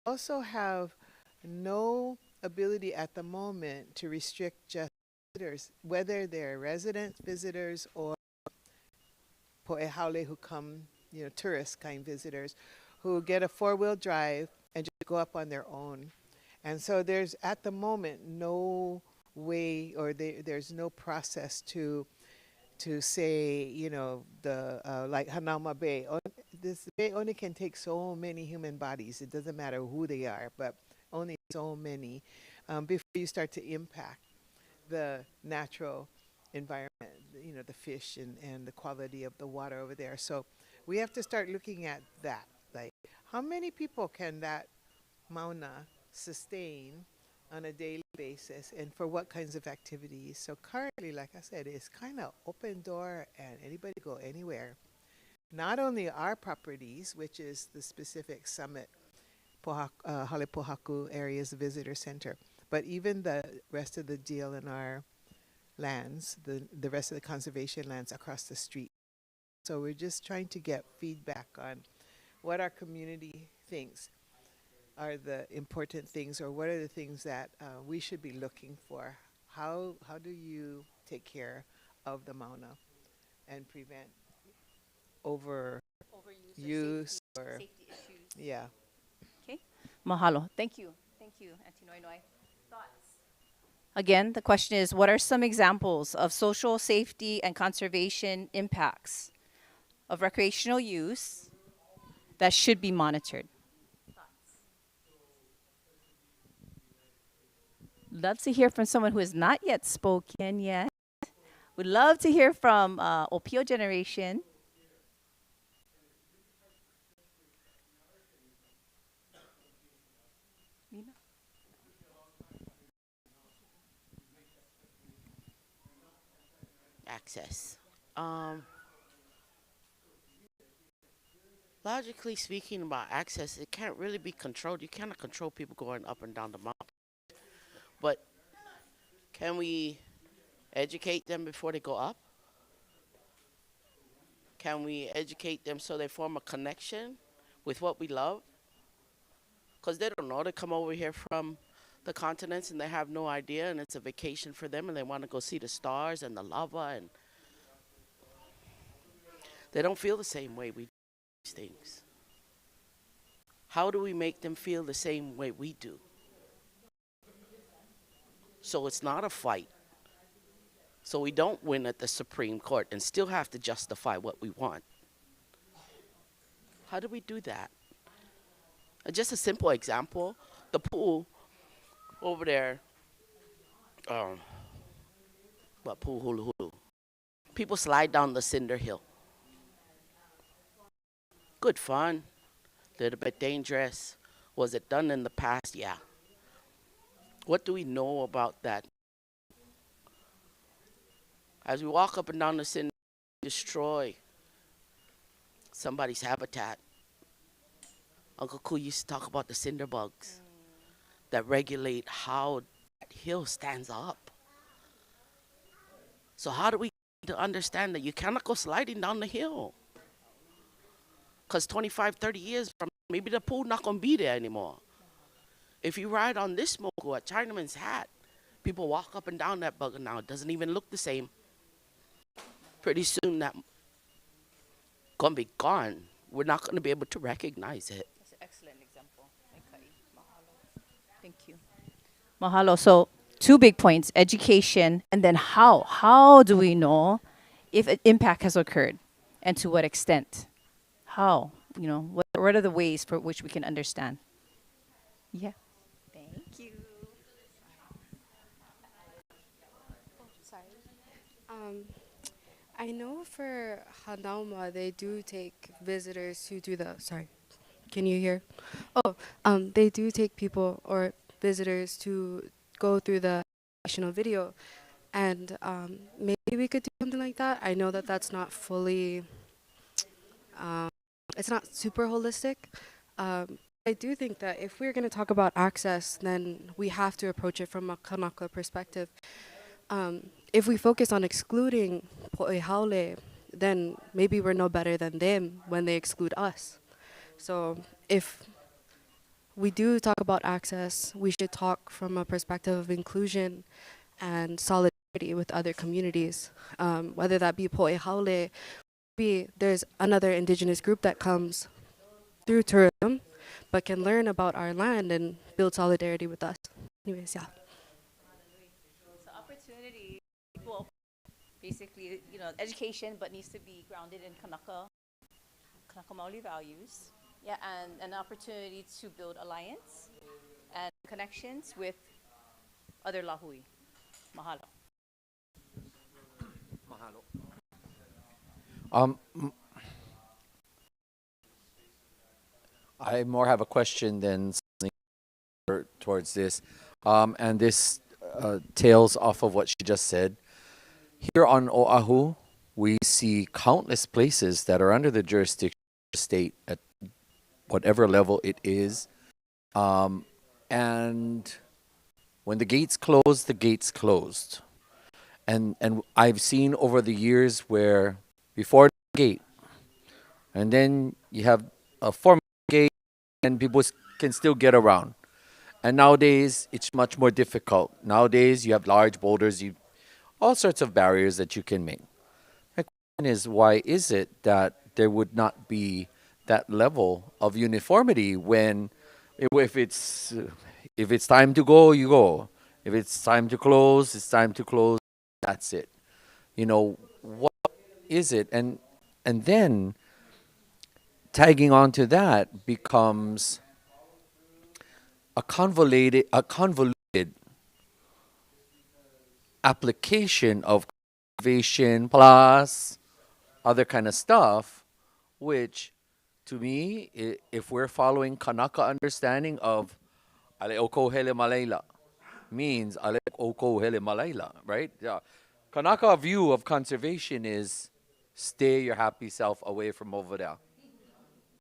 Also have no ability at the moment to restrict just visitors, whether they're resident visitors or po'ehaole who come, tourist kind visitors who get a 4-wheel drive and just go up on their own. And so there's at the moment no way or there's no process to say, like Hanauma Bay. This bay only can take so many human bodies. It doesn't matter who they are, but only so many before you start to impact the natural environment, the fish and the quality of the water over there. So we have to start looking at that. Like, how many people can that Mauna sustain on a daily basis and for what kinds of activities? So currently, like I said, it's kind of open door and anybody go anywhere. Not only our properties, which is the specific summit, Hale Pohaku areas visitor center, but even the rest of the DLNR lands, the rest of the conservation lands across the street. So we're just trying to get feedback on what our community thinks are the important things, or what are the things that we should be looking for. How do you take care of the Mauna and prevent overuse or safety issues? Yeah. Okay, mahalo. Thank you, Auntie Noinoi. Thoughts? Again, the question is, what are some examples of social, safety, and conservation impacts of recreational use that should be monitored? Love to hear from someone who has not yet spoken yet. Would love to hear from Opio Generation. Access. Logically speaking about access, it can't really be controlled. You cannot control people going up and down the mountain. But can we educate them before they go up? Can we educate them so they form a connection with what we love? Because they don't know. They come over here from the continents and they have no idea, and it's a vacation for them, and they want to go see the stars and the lava, and they don't feel the same way we do these things. How do we make them feel the same way we do? So it's not a fight. So we don't win at the Supreme Court and still have to justify what we want. How do we do that? Just a simple example, the pool over there, what pool, hulu hulu. People slide down the cinder hill. Good fun, a little bit dangerous. Was it done in the past? Yeah. What do we know about that? As we walk up and down the cinder, we destroy somebody's habitat. Uncle Ku used to talk about the cinder bugs that regulate how that hill stands up. So how do we to understand that you cannot go sliding down the hill? Because 25, 30 years from maybe the pool not going to be there anymore. If you ride on this mogu at Chinaman's Hat, people walk up and down that bugger now. It doesn't even look the same. Pretty soon that going to be gone. We're not going to be able to recognize it. That's an excellent example. Thank you. Mahalo. So 2 big points, education, and then how. How do we know if an impact has occurred and to what extent? How? You know, what are the ways for which we can understand? Yeah. Thank you. Oh, sorry. I know for Hanauma, they do take visitors who do the, sorry, can you hear? Oh, they do take people or visitors to go through the educational video. And maybe we could do something like that. I know that that's not fully, it's not super holistic. I do think that if we're going to talk about access, then we have to approach it from a Kanaka perspective. If we focus on excluding Po'ehaole, then maybe we're no better than them when they exclude us. So if we do talk about access, we should talk from a perspective of inclusion and solidarity with other communities, whether that be Po'ehaole, there's another indigenous group that comes through tourism, but can learn about our land and build solidarity with us. Anyways, yeah. So opportunity, well, basically, you know, education, but needs to be grounded in Kanaka Maoli values. Yeah, and an opportunity to build alliance and connections with other lahui. Mahalo. I more have a question than something towards this. And this tails off of what she just said. Here on Oahu, we see countless places that are under the jurisdiction of the state at whatever level it is. And when the gates closed. And I've seen over the years where before the gate, and then you have a formal gate and people can still get around. And nowadays, it's much more difficult. Nowadays, you have large boulders, all sorts of barriers that you can make. My question is, why is it that there would not be that level of uniformity when, if it's time to go, you go. If it's time to close, it's time to close. That's it. You know, what is it? And then tagging on to that becomes a convoluted application of conservation plus other kind of stuff, which to me, if we're following Kanaka understanding of ale oko hele malaila, means ale oko hele malaila, right? Yeah. Kanaka view of conservation is stay your happy self away from over there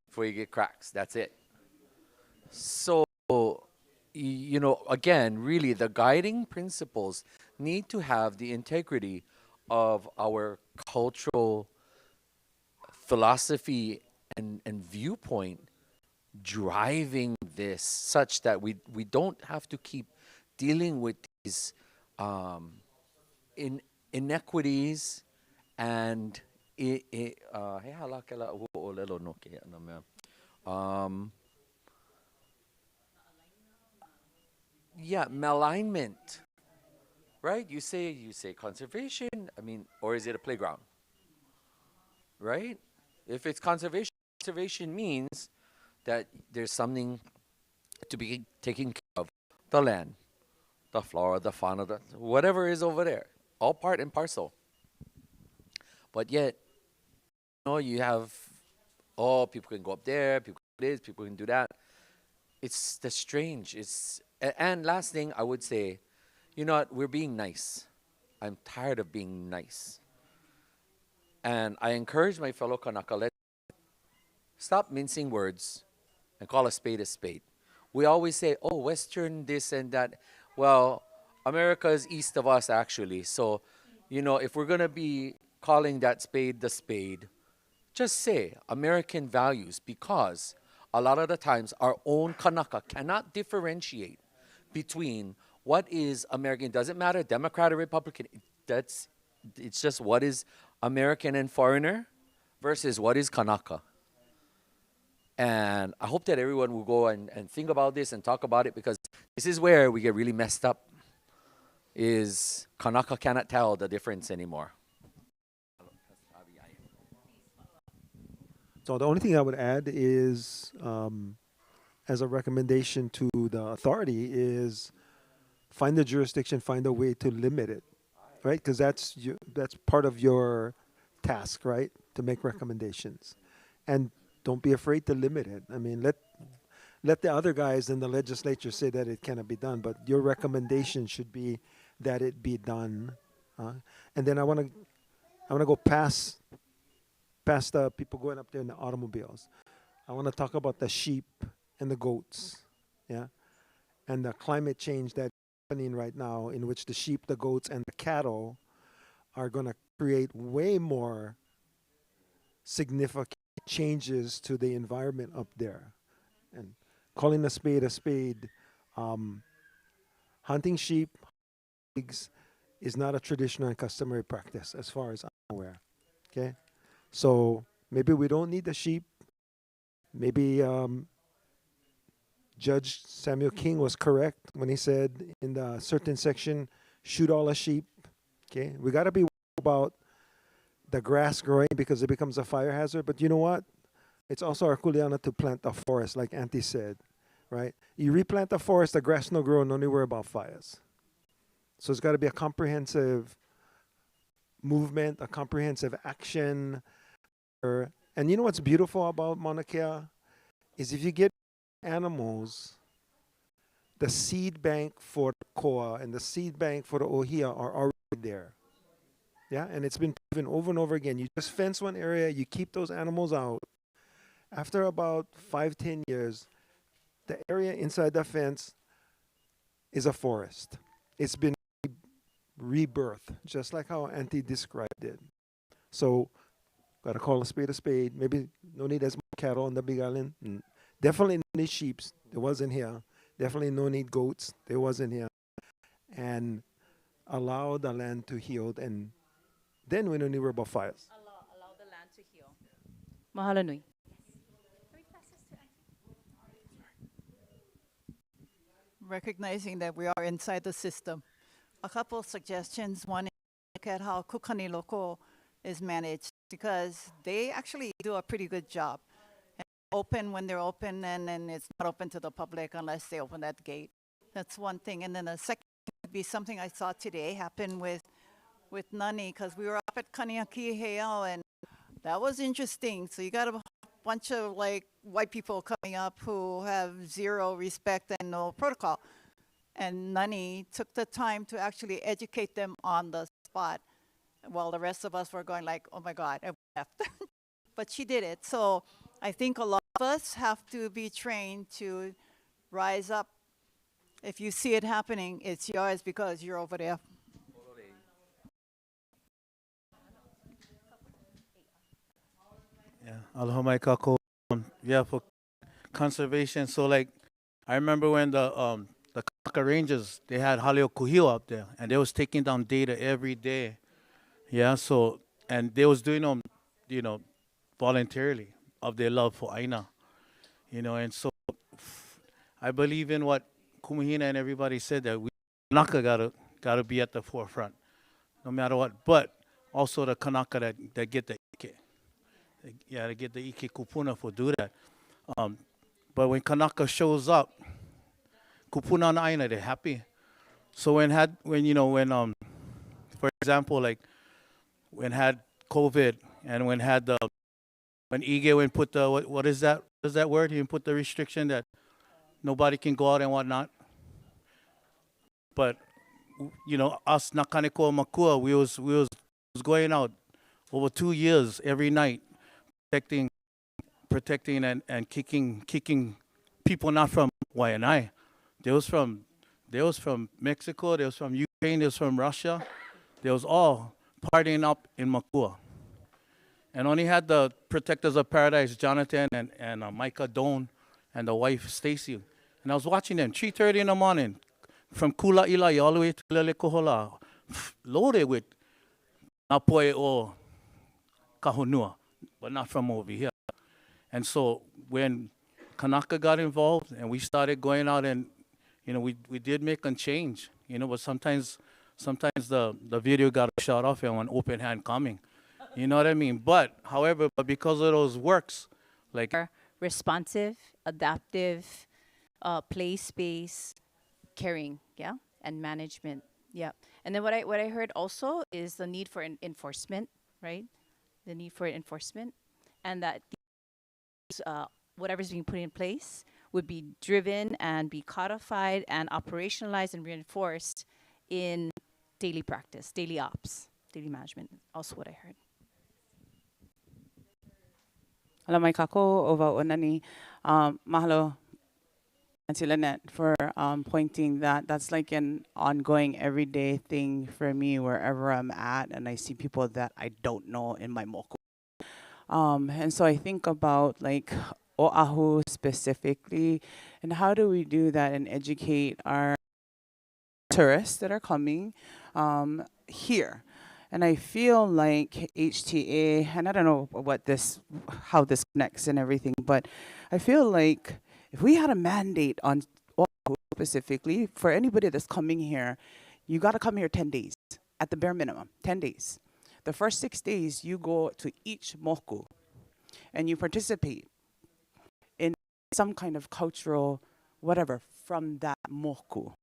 before you get cracks. That's it. So, you know, again, really the guiding principles need to have the integrity of our cultural philosophy and viewpoint driving this, such that we don't have to keep dealing with these inequities and malignment right? You say conservation, I mean, or is it a playground? Right? If it's conservation, conservation means that there's something to be taken care of. The land, the flora, the fauna, whatever is over there. All part and parcel. But yet, you have, people can go up there, people can do this, people can do that. It's the strange. And last thing I would say, you know what, we're being nice. I'm tired of being nice. And I encourage my fellow Kanaka, let's stop mincing words and call a spade a spade. We always say, oh, Western this and that. Well, America is east of us, actually. So, if we're going to be calling that spade the spade, just say American values, because a lot of the times our own Kanaka cannot differentiate between what is American. It doesn't matter, Democrat or Republican. It's just what is American and foreigner versus what is Kanaka. And I hope that everyone will go and think about this and talk about it, because this is where we get really messed up, is Kanaka cannot tell the difference anymore. So the only thing I would add is, as a recommendation to the authority, is find the jurisdiction, find a way to limit it, right? Because that's part of your task, right? To make recommendations, and don't be afraid to limit it. I mean, let the other guys in the legislature say that it cannot be done, but your recommendation should be that it be done. And then I want to go past the people going up there in the automobiles. I want to talk about the sheep and the goats, yeah, and the climate change that's happening right now, in which the sheep, the goats, and the cattle are going to create way more significant changes to the environment up there. And calling a spade, hunting sheep is not a traditional and customary practice, as far as I'm aware. Okay, so maybe we don't need the sheep. Maybe Judge Samuel King was correct when he said in the certain section, shoot all the sheep. Okay, we got to be worried about the grass growing because it becomes a fire hazard. But you know what? It's also our kuleana to plant a forest, like Auntie said, right? You replant the forest, the grass no grow, no need worry about fires. So it's got to be a comprehensive movement, a comprehensive action. And you know what's beautiful about Mauna Kea is if you get animals, the seed bank for the koa and the seed bank for the ohia are already there. Yeah, and it's been proven over and over again. You just fence one area, you keep those animals out. After about 5-10 years, the area inside the fence is a forest. It's been rebirth, just like how Auntie described it. So, gotta call a spade. Maybe no need as much cattle on the Big Island. Definitely no need sheep. There wasn't here. Definitely no need goats. There wasn't here. And allow the land to heal, and then we don't need to worry about fires. Allow the land to heal. Mahalo nui. Recognizing that we are inside the system. A couple of suggestions. One is look at how Kukani Loko is managed, because they actually do a pretty good job. And open when they're open, and then it's not open to the public unless they open that gate. That's one thing. And then the second would be something I saw today happen with Nani, because we were up at Kaniaki Heiau, and that was interesting. So you got a bunch of like white people coming up who have zero respect and no protocol. And Nani took the time to actually educate them on the spot, while the rest of us were going like, oh my God, and we left. But she did it. So I think a lot of us have to be trained to rise up. If you see it happening, it's yours because you're over there. Yeah, aloha mai kako. Yeah, for conservation. So like, I remember when the Kanaka Rangers, they had Haleo Kuhio out there, and they was taking down data every day. Yeah, so, and they was doing them, voluntarily, of their love for Aina. And so I believe in what Kumahina and everybody said, that we Kanaka gotta got to be at the forefront, no matter what. But also the Kanaka that get the ike. Yeah, to get the ike kupuna for do that. But when Kanaka shows up, kupuna na aina, they're happy. So when for example, like when had COVID and when Ige when put the what is that word? He put the restriction that nobody can go out and whatnot. But us Nakaneko Makua, we was going out over 2 years every night, protecting and kicking people not from Waianae. They was from Mexico, they was from Ukraine, they was from Russia. They was all partying up in Makua. And only had the Protectors of Paradise, Jonathan and Micah Doan and the wife Stacy. And I was watching them 3:30 in the morning from Kula Ilai all the way to Lelekohola, loaded with Napoe or Kahunua, but not from over here. And so when Kanaka got involved and we started going out and, we did make a change, but sometimes the video got shot off and an open hand coming. You know what I mean? But, however, because of those works, like responsive, adaptive, play space, caring, yeah, and management, yeah. And then what I heard also is the need for enforcement, right? The need for enforcement, and that whatever's being put in place would be driven and be codified and operationalized and reinforced in daily practice, daily ops, daily management. Also, what I heard. Hello, my kako over onani. Mahalo, Auntie Lynette, for pointing that's like an ongoing everyday thing for me wherever I'm at, and I see people that I don't know in my moku. And so I think about like Oahu specifically, and how do we do that and educate our tourists that are coming here. And I feel like HTA, and I don't know how this connects and everything, but I feel like if we had a mandate on Oahu specifically, for anybody that's coming here, you got to come here 10 days, at the bare minimum, 10 days. The first 6 days, you go to each moku, and you participate in some kind of cultural whatever from that moku.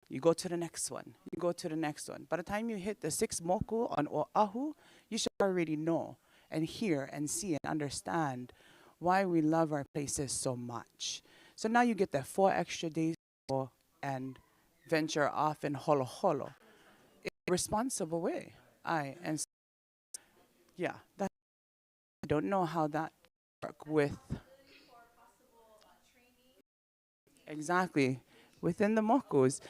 You go to the next one. You go to the next one. By the time you hit the 6th moku on Oahu, you should already know and hear and see and understand why we love our places so much. So now you get the 4 extra days and venture off in holo holo in a responsible way. I don't know how that work with exactly within the mokus.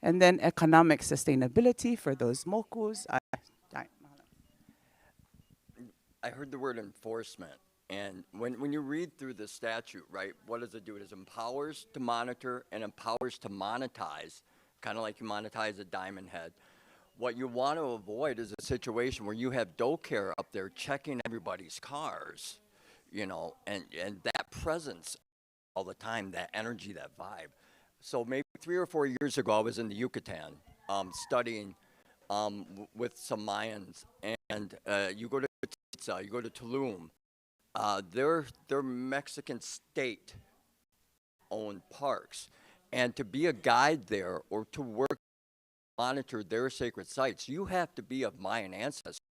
And then economic sustainability for those mokus. I heard the word enforcement. And when you read through the statute, right, what does it do? It empowers to monitor and empowers to monetize, kind of like you monetize a diamond head. What you want to avoid is a situation where you have docare up there checking everybody's cars, and that presence all the time, that energy, that vibe. So maybe 3 or 4 years ago, I was in the Yucatan studying with some Mayans, and you go to Tizza, you go to Tulum. They're Mexican state-owned parks, and to be a guide there or to monitor their sacred sites, you have to be of Mayan ancestry.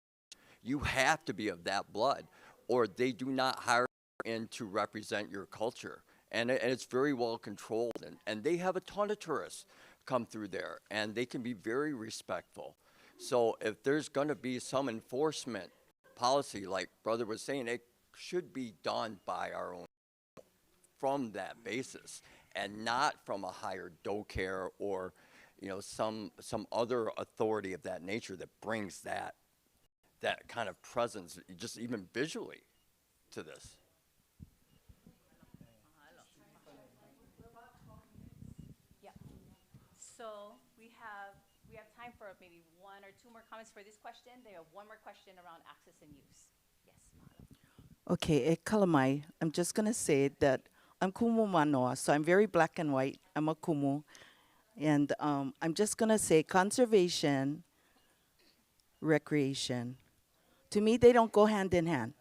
You have to be of that blood, or they do not hire in to represent your culture. And it's very well controlled, and they have a ton of tourists come through there, and they can be very respectful. So if there's going to be some enforcement policy, like Brother was saying, it should be done by our own from that basis, and not from a higher docare or some other authority of that nature that brings that kind of presence, just even visually, to this. So we have time for maybe 1 or 2 more comments for this question. They have 1 more question around access and use. Yes, Mahalo. Okay, e kalamai. I'm just going to say that I'm kumu manoa, so I'm very black and white. I'm a kumu. And I'm just going to say conservation, recreation. To me, they don't go hand in hand.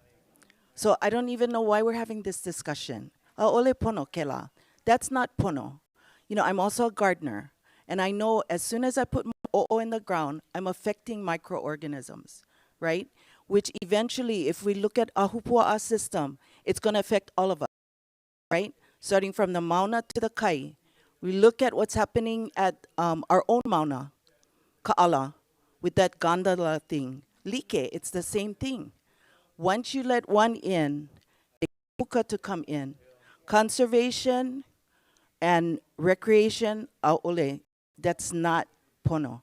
So I don't even know why we're having this discussion. Ole pono kela. That's not pono. You know, I'm also a gardener. And I know as soon as I put my o'o in the ground, I'm affecting microorganisms, right? Which eventually, if we look at a hupua'a system, it's going to affect all of us, right? Starting from the Mauna to the Kai. We look at what's happening at our own Mauna, Ka'ala, with that gondola thing. Like, it's the same thing. Once you let one in, they puka to come in. Conservation and recreation, aole, that's not pono.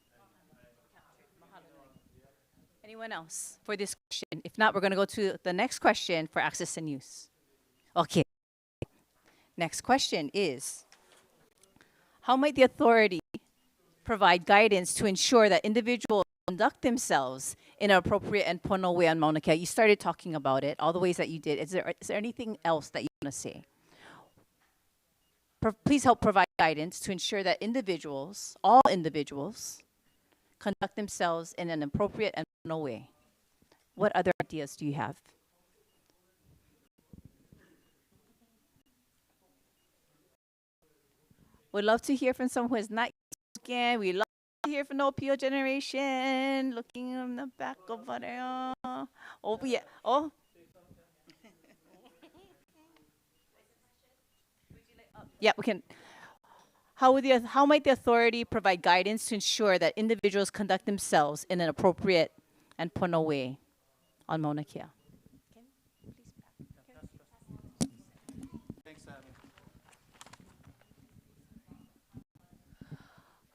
Anyone else for this question? If not, we're going to go to the next question for access and use. Okay. Next question is, how might the authority provide guidance to ensure that individuals conduct themselves in an appropriate and pono way on Mauna Kea? You started talking about it, all the ways that you did. Is there anything else that you want to say? Please help provide guidance to ensure that individuals, all individuals, conduct themselves in an appropriate and pono way. What other ideas do you have? We'd love to hear from someone who has not again. We love to hear from the OPO generation. Looking in the back over there. Oh, yeah. Oh. Yeah, we can. How might the authority provide guidance to ensure that individuals conduct themselves in an appropriate and pono way on Mauna Kea?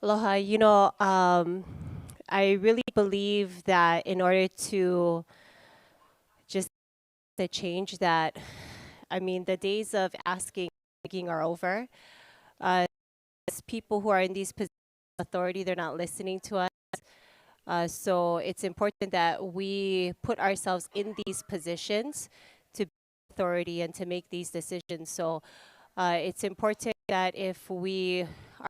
Aloha, I really believe that in order to just the change that, the days of asking are over. As people who are in these positions of authority, they're not listening to us. So it's important that we put ourselves in these positions to be authority and to make these decisions. So it's important that if we are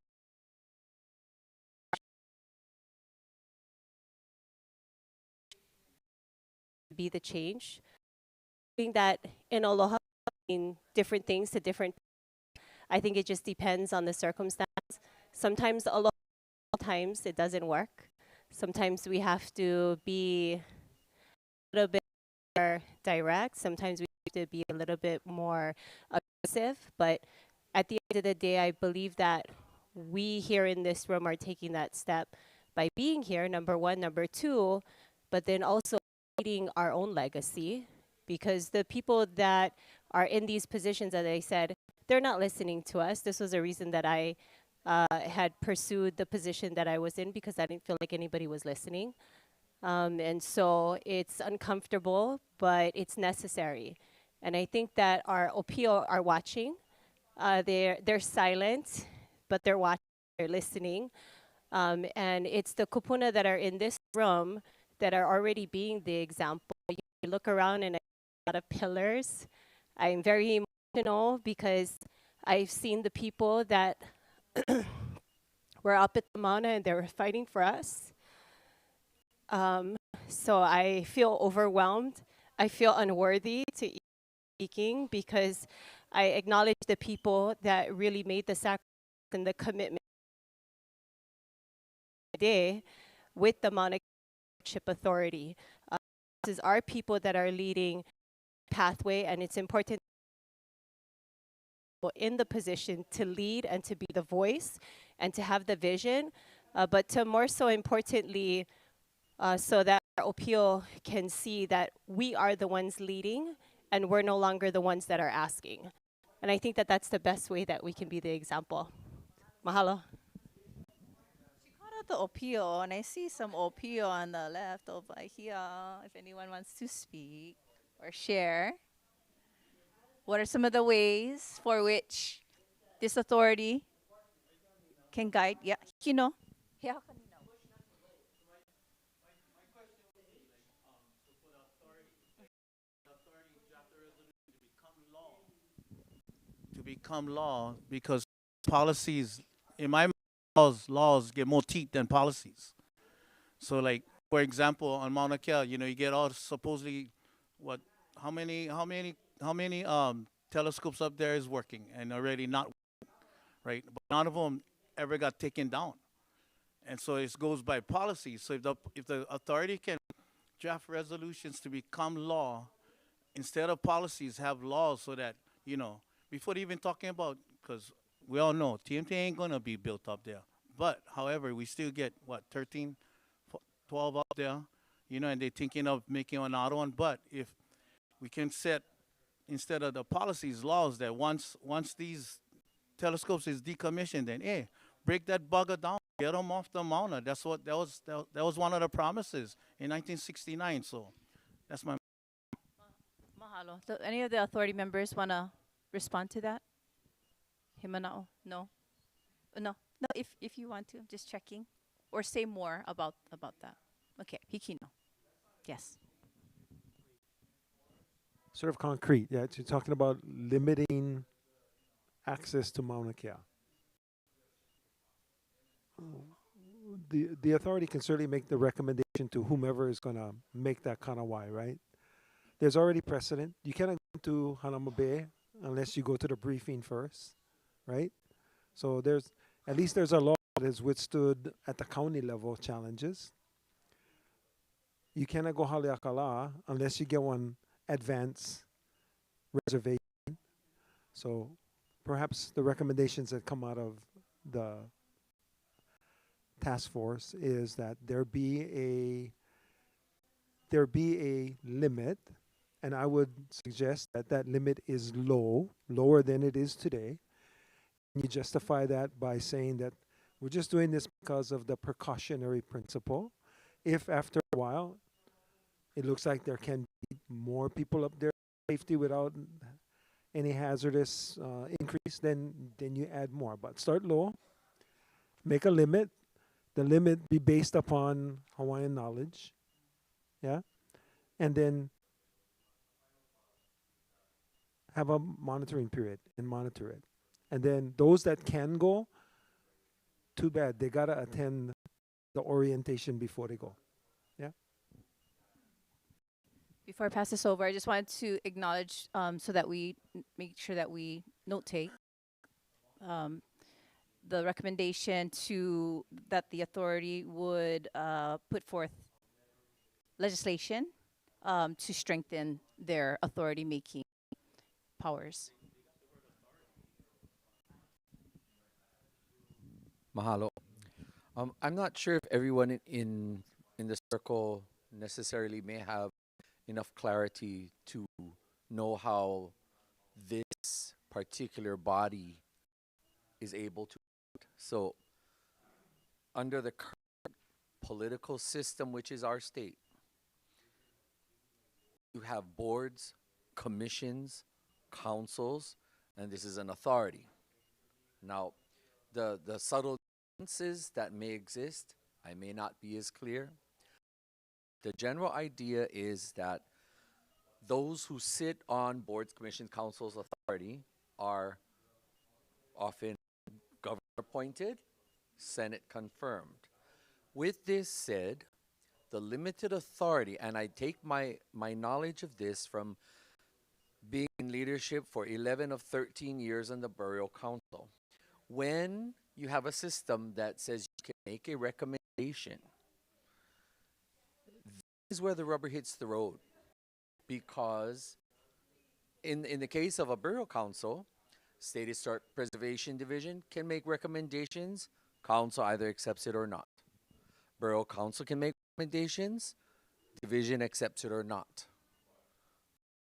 be the change, doing that in Aloha, different things to different. I think it just depends on the circumstance. Sometimes times it doesn't work. Sometimes we have to be a little bit more direct. Sometimes we have to be a little bit more aggressive. But at the end of the day, I believe that we here in this room are taking that step by being here, number one. Number two, but then also creating our own legacy, because the people that are in these positions, as I said, they're not listening to us. This was a reason that I had pursued the position that I was in, because I didn't feel like anybody was listening. And so it's uncomfortable, but it's necessary. And I think that our OPO are watching. They're silent, but they're watching, they're listening. And it's the kupuna that are in this room that are already being the example. You look around and I see a lot of pillars. I'm very emotional because I've seen the people that were up at the Mauna and they were fighting for us. So I feel overwhelmed. I feel unworthy to speaking, because I acknowledge the people that really made the sacrifice and the commitment today with the Mauna Kea Stewardship Authority. This is our people that are leading pathway, and it's important in the position to lead and to be the voice and to have the vision, but to more so importantly, so that our OPO can see that we are the ones leading and we're no longer the ones that are asking. And I think that that's the best way that we can be the example. Mahalo. She called out the OPO, and I see some OPO on the left over here, if anyone wants to speak or share. What are some of the ways for which this authority can guide? Yeah, Yeah. To become law, because policies, in my mind, laws get more teeth than policies. So like, for example, on Mauna Kea, you know, you get all supposedly what, how many telescopes up there is working and already not, right? But none of them ever got taken down. And so it goes by policy. So if the authority can draft resolutions to become law, instead of policies, have laws so that, you know, before even talking about, because we all know TMT ain't going to be built up there. But, however, we still get, what, 13, 12 up there, you know, and they're thinking of making another one. But if we can set, instead of the policies, laws that once these telescopes is decommissioned, then, hey, break that bugger down, get them off the Mauna. That was one of the promises in 1969. So that's my. Mahalo. So any of the authority members want to respond to that? Himanao? No? No. No, if you want to, just checking. Or say more about that. Okay, Hikino. Yes. Sort of concrete, yeah. You're talking about limiting access to Mauna Kea. The authority can certainly make the recommendation to whomever is going to make that kanawai, right? There's already precedent. You cannot go to Hanama Bay unless you go to the briefing first, right? So there's a law that has withstood at the county level challenges. You cannot go Haleakala unless you get one advance reservation. So perhaps the recommendations that come out of the task force is that there be a limit, and I would suggest that that limit is lower than it is today. And you justify that by saying that we're just doing this because of the precautionary principle. If after a while it looks like there can be more people up there, safety without any hazardous increase, then you add more. But start low, make a limit. The limit be based upon Hawaiian knowledge, yeah, and then have a monitoring period and monitor it. And then those that can go, too bad, they gotta attend the orientation before they go. Yeah. Before I pass this over, I just wanted to acknowledge so that we make sure that we note take the recommendation that the authority would put forth legislation to strengthen their authority making powers. Mahalo. I'm not sure if everyone in the circle necessarily may have enough clarity to know how this particular body is able to. So, under the current political system, which is our state, you have boards, commissions, councils, and this is an authority. Now, the subtle differences that may exist, I may not be as clear. The general idea is that those who sit on boards, commissions, councils, authority are often government appointed, Senate confirmed. With this said, the limited authority, and I take my knowledge of this from being in leadership for 11 of 13 years on the Burial Council. When you have a system that says you can make a recommendation, this is where the rubber hits the road. Because in the case of a Burial Council, State Historic Preservation Division can make recommendations, council either accepts it or not. Burial Council can make recommendations, division accepts it or not.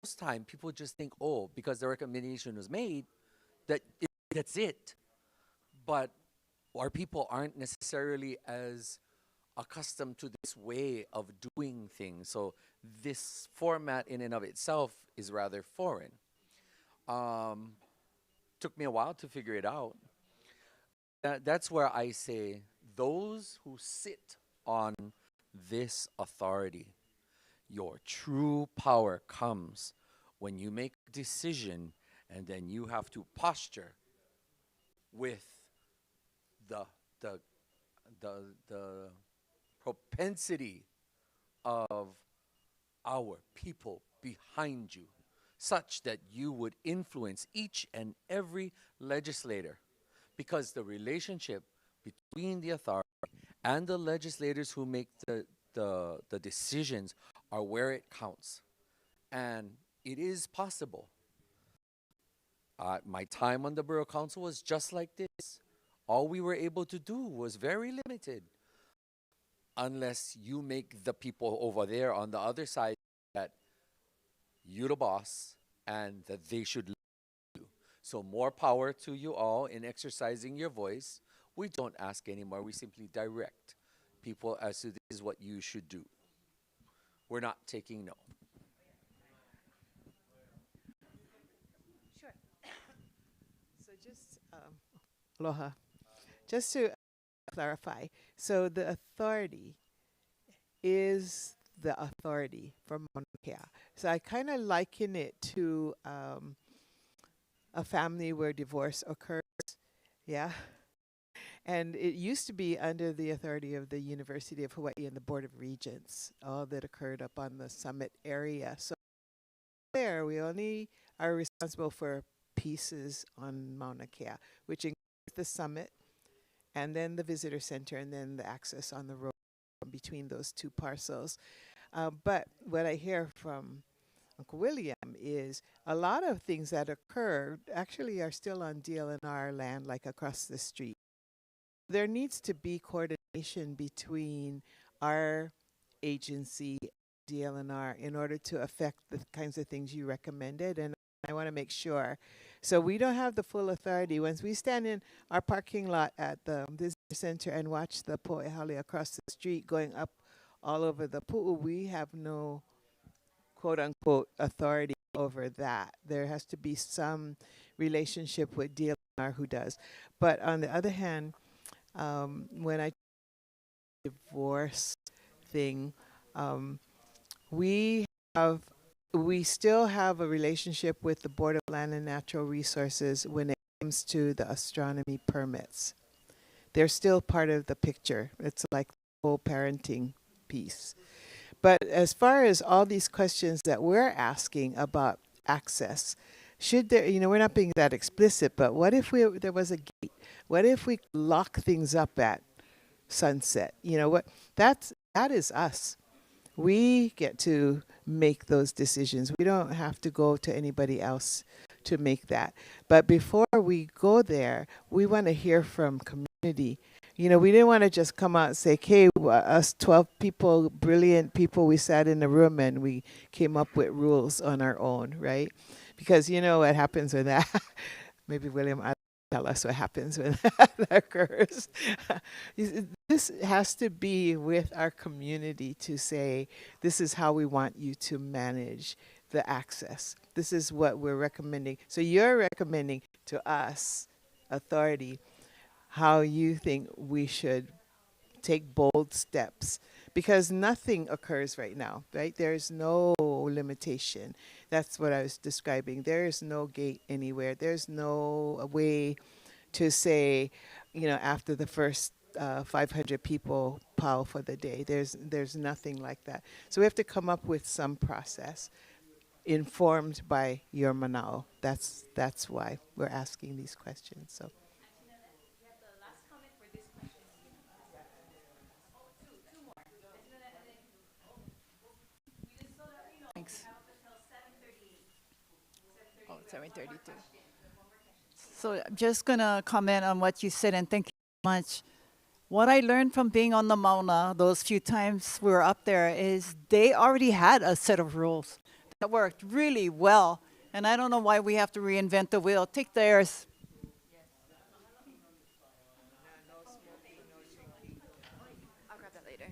Most time, people just think, oh, because the recommendation was made, that's it. But our people aren't necessarily as accustomed to this way of doing things. So this format in and of itself is rather foreign. Took me a while to figure it out. That's where I say those who sit on this authority, your true power comes when you make a decision and then you have to posture with the the the propensity of our people behind you, such that you would influence each and every legislator, because the relationship between the authority and the legislators who make the decisions are where it counts. And it is possible. My time on the Borough Council was just like this. All we were able to do was very limited, unless you make the people over there on the other side that you're the boss and that they should listen to you. So more power to you all in exercising your voice. We don't ask anymore. We simply direct people as to this is what you should do. We're not taking no. Sure. So just, aloha. Just to clarify, so the authority is the authority for Mauna Kea. So I kind of liken it to a family where divorce occurs, yeah? And it used to be under the authority of the University of Hawaii and the Board of Regents, all that occurred up on the summit area. So there, we only are responsible for pieces on Mauna Kea, which includes the summit, and then the visitor center, and then the access on the road between those two parcels. But what I hear from Uncle William is a lot of things that occur actually are still on DLNR land, like across the street. There needs to be coordination between our agency, DLNR, in order to affect the kinds of things you recommended. And I want to make sure. So we don't have the full authority. Once we stand in our parking lot at the visitor center and watch the po'ehale across the street going up all over the pu'u, we have no quote unquote authority over that. There has to be some relationship with DLNR who does. But on the other hand, when I divorce thing, we still have a relationship with the Board of Land and Natural Resources when it comes to the astronomy permits. They're still part of the picture. It's like the whole parenting piece. But as far as all these questions that we're asking about access, should there, we're not being that explicit, but what if there was a gate? What if we lock things up at sunset? That is us. We get to make those decisions. We don't have to go to anybody else to make that. But before we go there, we want to hear from community. We didn't want to just come out and say, okay, us 12 people, brilliant people, we sat in a room and we came up with rules on our own, right? Because you know what happens when that, maybe William will tell us what happens when that occurs. This has to be with our community to say, this is how we want you to manage the access. This is what we're recommending. So you're recommending to us, authority, how you think we should take bold steps, because nothing occurs right now, right? There's no limitation. That's what I was describing. There is no gate anywhere. There's no way to say, after the first 500 people pow for the day. There's nothing like that. So we have to come up with some process informed by your manao. That's why we're asking these questions. So. Thanks. Oh, 7:32. So I'm just going to comment on what you said, and thank you so much. What I learned from being on the Mauna those few times we were up there is they already had a set of rules that worked really well. And I don't know why we have to reinvent the wheel. Take theirs. I'll grab that later.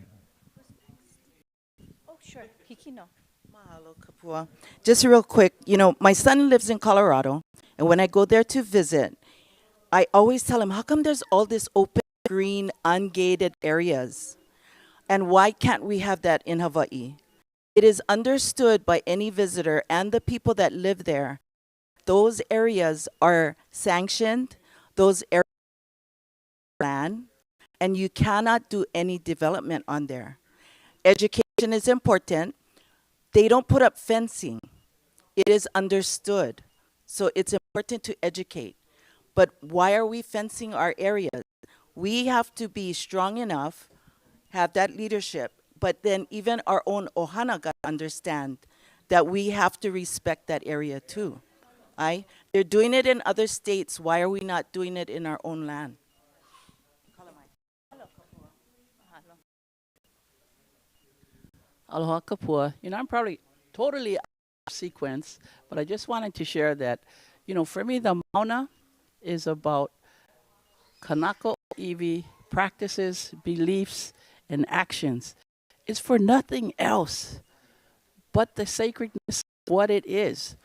Oh, sure. Hikino. Mahalo, Kapua. Just real quick, my son lives in Colorado, and when I go there to visit, I always tell him, how come there's all this open, green, ungated areas? And why can't we have that in Hawaii? It is understood by any visitor and the people that live there, those areas are sanctioned, those areas are planned, and you cannot do any development on there. Education is important. They don't put up fencing. It is understood. So it's important to educate. But why are we fencing our areas? We have to be strong enough, have that leadership, but then even our own ohana got to understand that we have to respect that area too. They're doing it in other states. Why are we not doing it in our own land? Aloha kapua. I'm probably totally out of sequence, but I just wanted to share that, for me, the Mauna is about Kanaka Iwi practices, beliefs, and actions. It's for nothing else but the sacredness of what it is.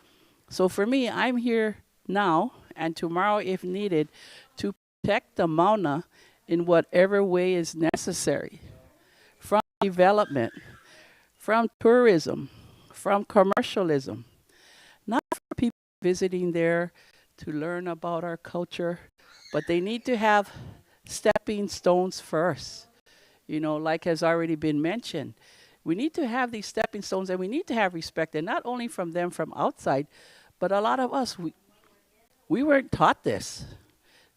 So for me, I'm here now and tomorrow, if needed, to protect the Mauna in whatever way is necessary. From development, from tourism, from commercialism, not for people visiting there to learn about our culture, but they need to have stepping stones first. Like has already been mentioned, we need to have these stepping stones and we need to have respect, and not only from them from outside, but a lot of us, we weren't taught this.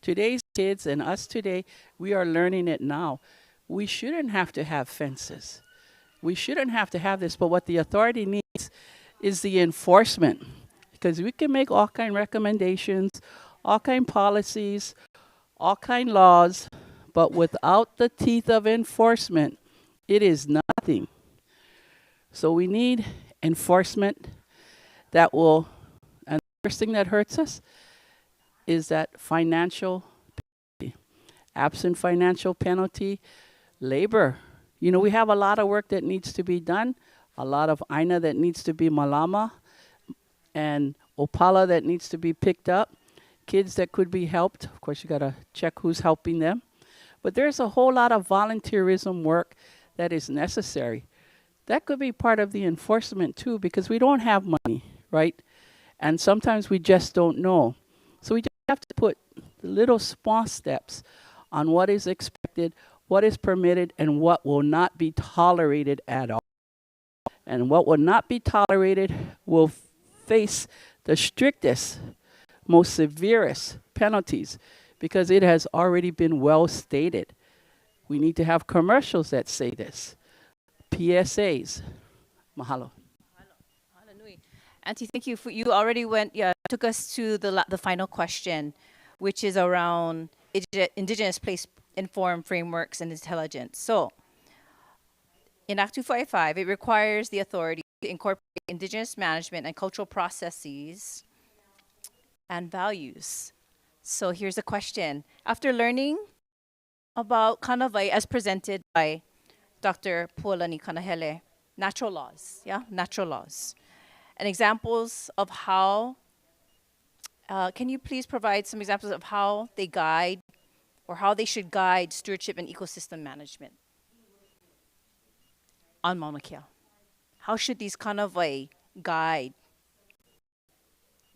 Today's kids and us today, we are learning it now. We shouldn't have to have fences. We shouldn't have to have this, but what the authority needs is the enforcement, because we can make all kind of recommendations, all kind of policies, all kind of laws, but without the teeth of enforcement, it is nothing. So we need enforcement that will, and the first thing that hurts us is that financial penalty. Absent financial penalty, labor. We have a lot of work that needs to be done, a lot of aina that needs to be malama, and opala that needs to be picked up, kids that could be helped. Of course, you got to check who's helping them. But there's a whole lot of volunteerism work that is necessary. That could be part of the enforcement too, because we don't have money, right? And sometimes we just don't know. So we just have to put little small steps on what is expected, what is permitted, and what will not be tolerated at all. And what will not be tolerated will face the strictest, most severest penalties, because it has already been well stated. We need to have commercials that say this. PSAs. Mahalo. Auntie, thank you. You already took us to the final question, which is around indigenous place-informed frameworks and intelligence. So, in Act 245, it requires the authority to incorporate indigenous management and cultural processes and values. So here's a question. After learning about Kanawai as presented by Dr. Pualani Kanahele, natural laws, and examples of how, can you please provide some examples of how they guide or how they should guide stewardship and ecosystem management on Mauna Kea? How should these Kanawai guide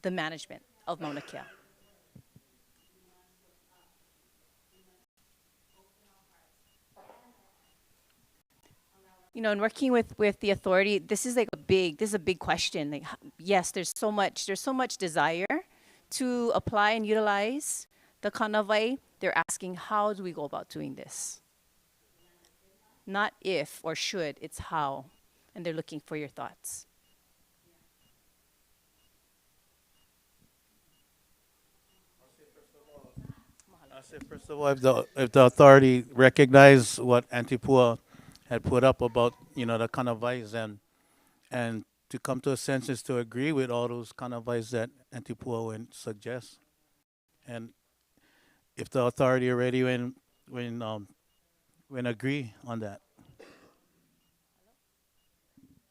the management of Mauna Kea? In working with the authority, this is a big question. Like, yes, there's so much desire to apply and utilize the Kanawai. They're asking, how do we go about doing this? Not if or should, it's how. And they're looking for your thoughts. I'll say first of all, if the authority recognize what Antipua had put up about the Kanawais and to come to a census to agree with all those Kanawais that Antipua would suggest, and if the authority already when agree on that.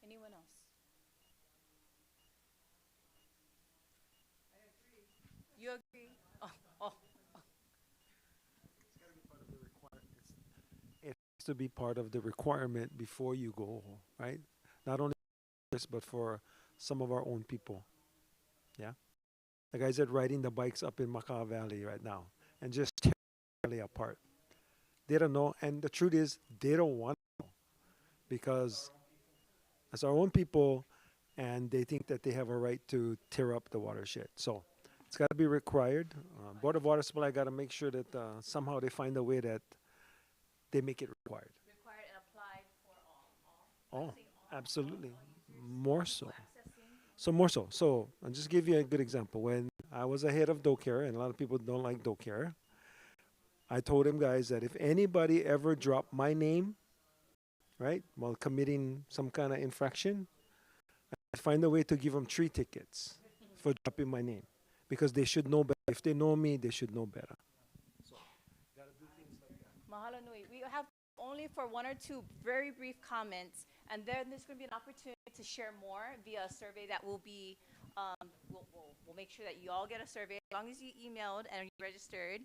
Anyone else? You agree? It has to be part of the requirement before you go, right? Not only this, but for some of our own people. Yeah? The guys that riding the bikes up in Makah Valley right now and just tear the valley apart. They don't know, and the truth is, they don't want to know because as our own people, and they think that they have a right to tear up the watershed. So it's got to be required. Board of Water Supply got to make sure that somehow they find a way that they make it required. Required and applied for all. Oh, absolutely. More so. So more so. So I'll just give you a good example. When I was a head of DoCare, and a lot of people don't like DoCare, I told them guys that if anybody ever dropped my name, right, while committing some kind of infraction, I'd find a way to give them 3 tickets for dropping my name because they should know better. If they know me, they should know better. Mahalo nui. We have only for 1 or 2 very brief comments, and then there's going to be an opportunity to share more via a survey that will be, we'll make sure that you all get a survey. As long as you emailed and you registered,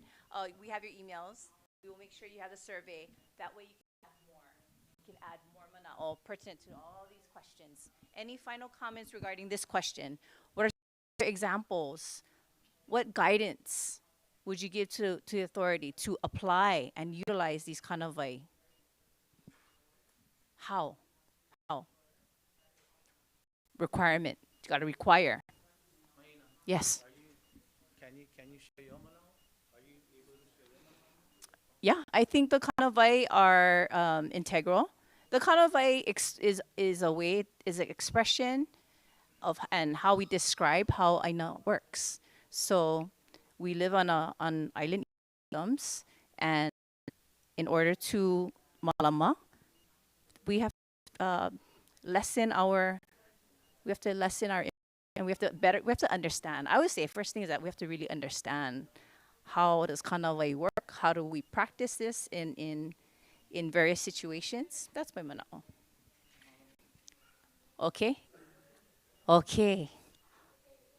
we have your emails. We will make sure you have the survey. That way you can add more. You can add more mana'o pertinent to all these questions. Any final comments regarding this question? What are some examples? What guidance would you give to the authority to apply and utilize these kind of like, how? Requirement. You got to require. Yes. Can you share your manao? Are you able to share your manao? Yeah, I think the kanawai are integral. The kanawai is a way, is an expression of and how we describe how Aina works. So we live on island islands, and in order to malama, we have lessen our, and we have to understand. I would say first thing is that we have to really understand how does kanawai work, how do we practice this in various situations. That's my manao. Okay.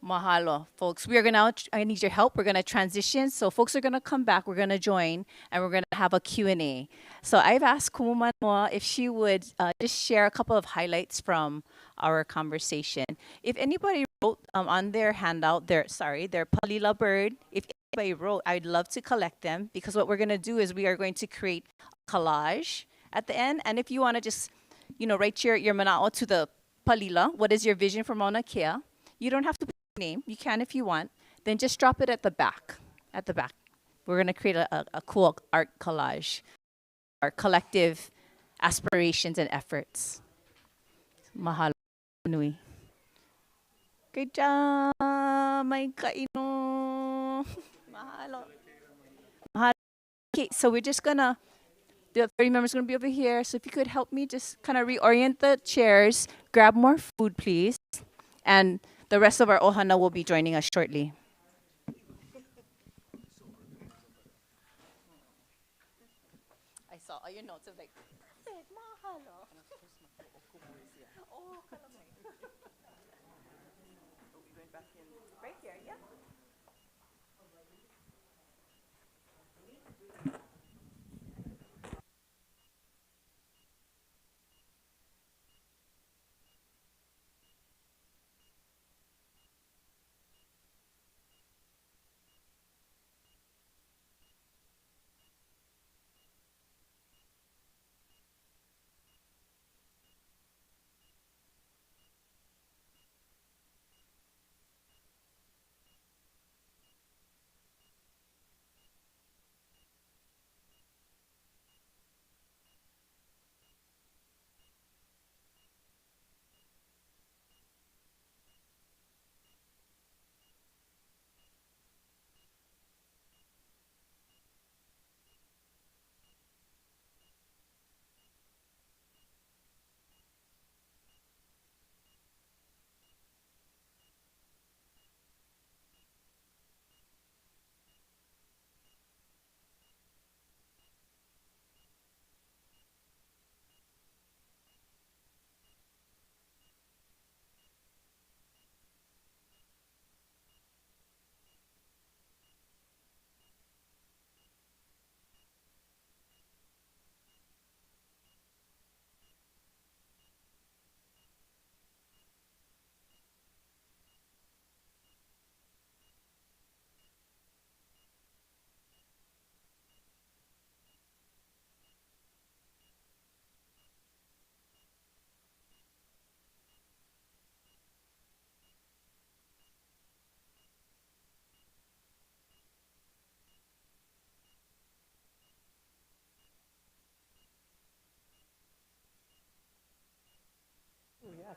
Mahalo, folks. We are gonna. I need your help. We're gonna transition. So folks are gonna come back. We're gonna join, and we're gonna have a Q&A. So I've asked Kumumanoa if she would just share a couple of highlights from our conversation. If anybody wrote on their handout, their palila bird. If anybody wrote, I'd love to collect them because what we're gonna do is we are going to create a collage at the end. And if you wanna just, write your manao to the palila. What is your vision for Mauna Kea? You don't have to put your name. You can if you want. Then just drop it at the back. We're going to create a cool art collage. Our collective aspirations and efforts. Mahalo nui. Good job, my kaino. Mahalo. Okay, so we're just going to, the 30 members are going to be over here. So if you could help me just kind of reorient the chairs, grab more food, please. And the rest of our ohana will be joining us shortly. I saw all your notes of like, mahalo. Right here, yeah.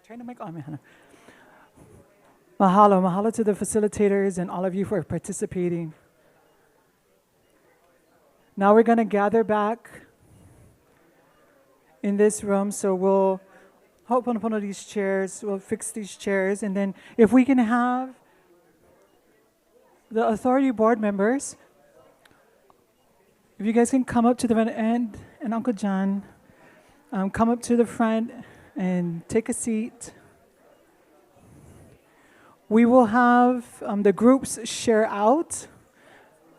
Turn the mic on, Mahalo. Mahalo to the facilitators and all of you for participating. Now we're going to gather back in this room, so we'll hop on one of these chairs, we'll fix these chairs, and then if we can have the authority board members, if you guys can come up to the front end, and Uncle John, come up to the front and take a seat. We will have the groups share out.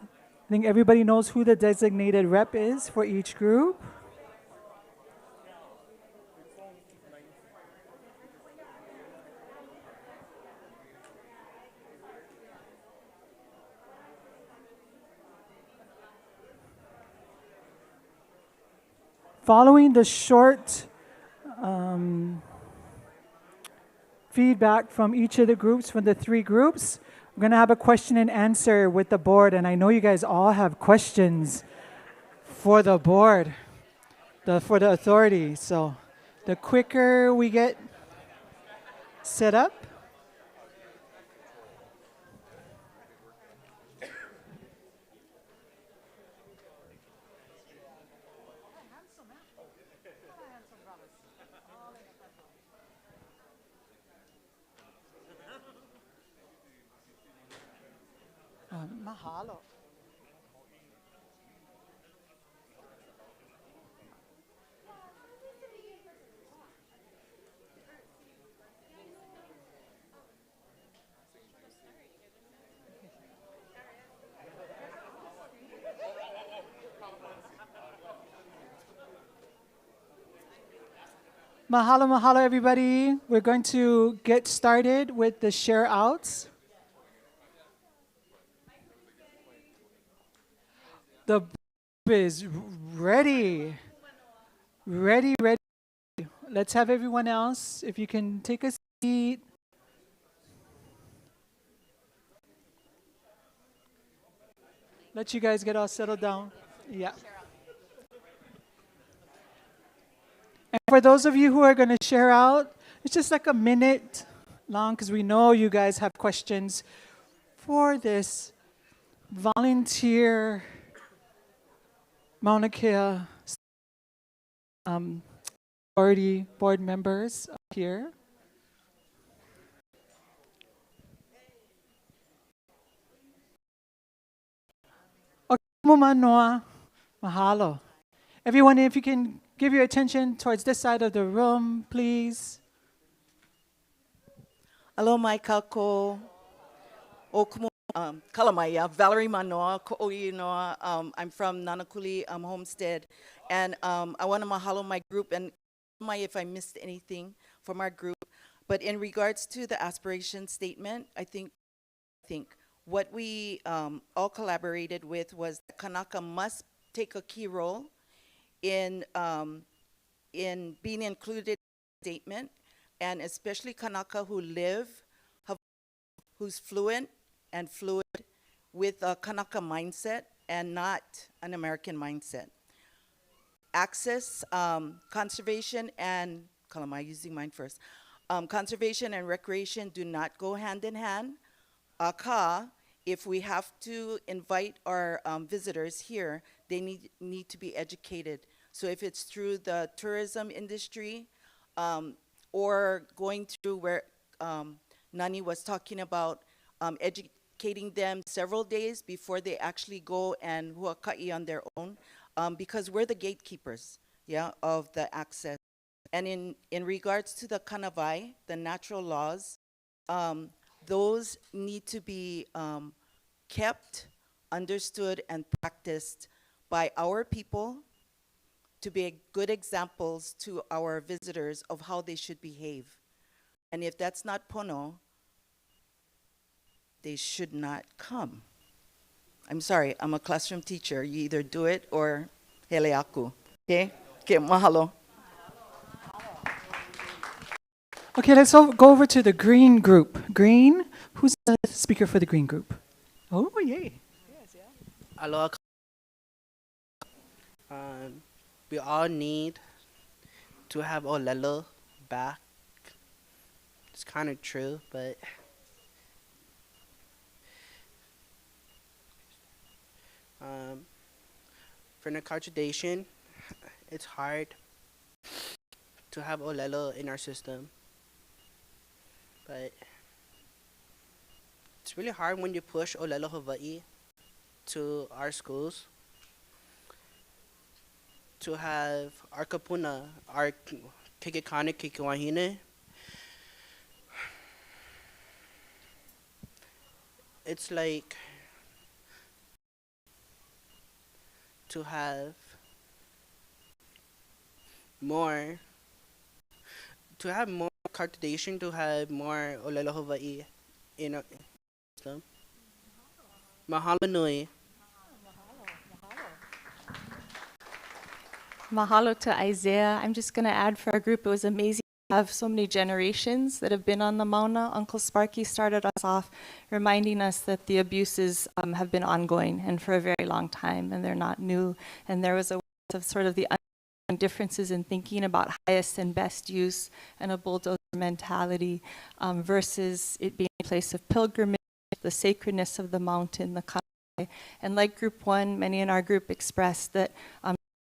I think everybody knows who the designated rep is for each group. Following the short feedback from each of the groups, from the 3 groups, we're going to have a question and answer with the board. And I know you guys all have questions for the board, for the authority. So the quicker we get set up, mahalo. Mahalo, everybody. We're going to get started with the share outs. The group is ready. Ready. Let's have everyone else, if you can take a seat. Let you guys get all settled down. Yeah. And for those of you who are going to share out, it's just like a minute long because we know you guys have questions for this volunteer Mauna Kea authority board members up here. Okay, mahalo. Everyone, if you can give your attention towards this side of the room, please. Alo mai kako. O kumu kalamaya, Valerie Manoa, ko'oi noa. I'm from Nanakuli Homestead, and I want to mahalo my group, and if I missed anything from our group. But in regards to the aspiration statement, I think what we all collaborated with was that Kanaka must take a key role in being included in the statement, and especially Kanaka who's fluent and fluid with a Kanaka mindset and not an American mindset. Access, conservation, and, am using mine first? Conservation and recreation do not go hand in hand. If we have to invite our visitors here, they need to be educated. So if it's through the tourism industry or going through where Nani was talking about educating them several days before they actually go and huaka'i on their own, because we're the gatekeepers, of the access. And in regards to the kanawai, the natural laws, those need to be kept, understood, and practiced by our people to be good examples to our visitors of how they should behave. And if that's not pono, they should not come. I'm sorry, I'm a classroom teacher. You either do it or hele aku. Okay? Okay, mahalo. Okay, let's go over to the green group. Green, who's the speaker for the green group? Oh, yay. Aloha. We all need to have Olelo back it's kind of true, but for the cultivation, it's hard to have olelo in our system. But it's really hard when you push olelo Hawaii to our schools to have our kapuna, our kikikane kikiwahine. It's like to have more cultivation, to have more olelo Hawaii in our system. Mahalo nui. Mahalo to Isaiah. I'm just going to add for our group, it was amazing to have so many generations that have been on the Mauna. Uncle Sparky started us off reminding us that the abuses have been ongoing and for a very long time, and they're not new. And there was a of sort of the differences in thinking about highest and best use and a bulldozer mentality versus it being a place of pilgrimage, the sacredness of the mountain, the kanai. And like group one, many in our group expressed that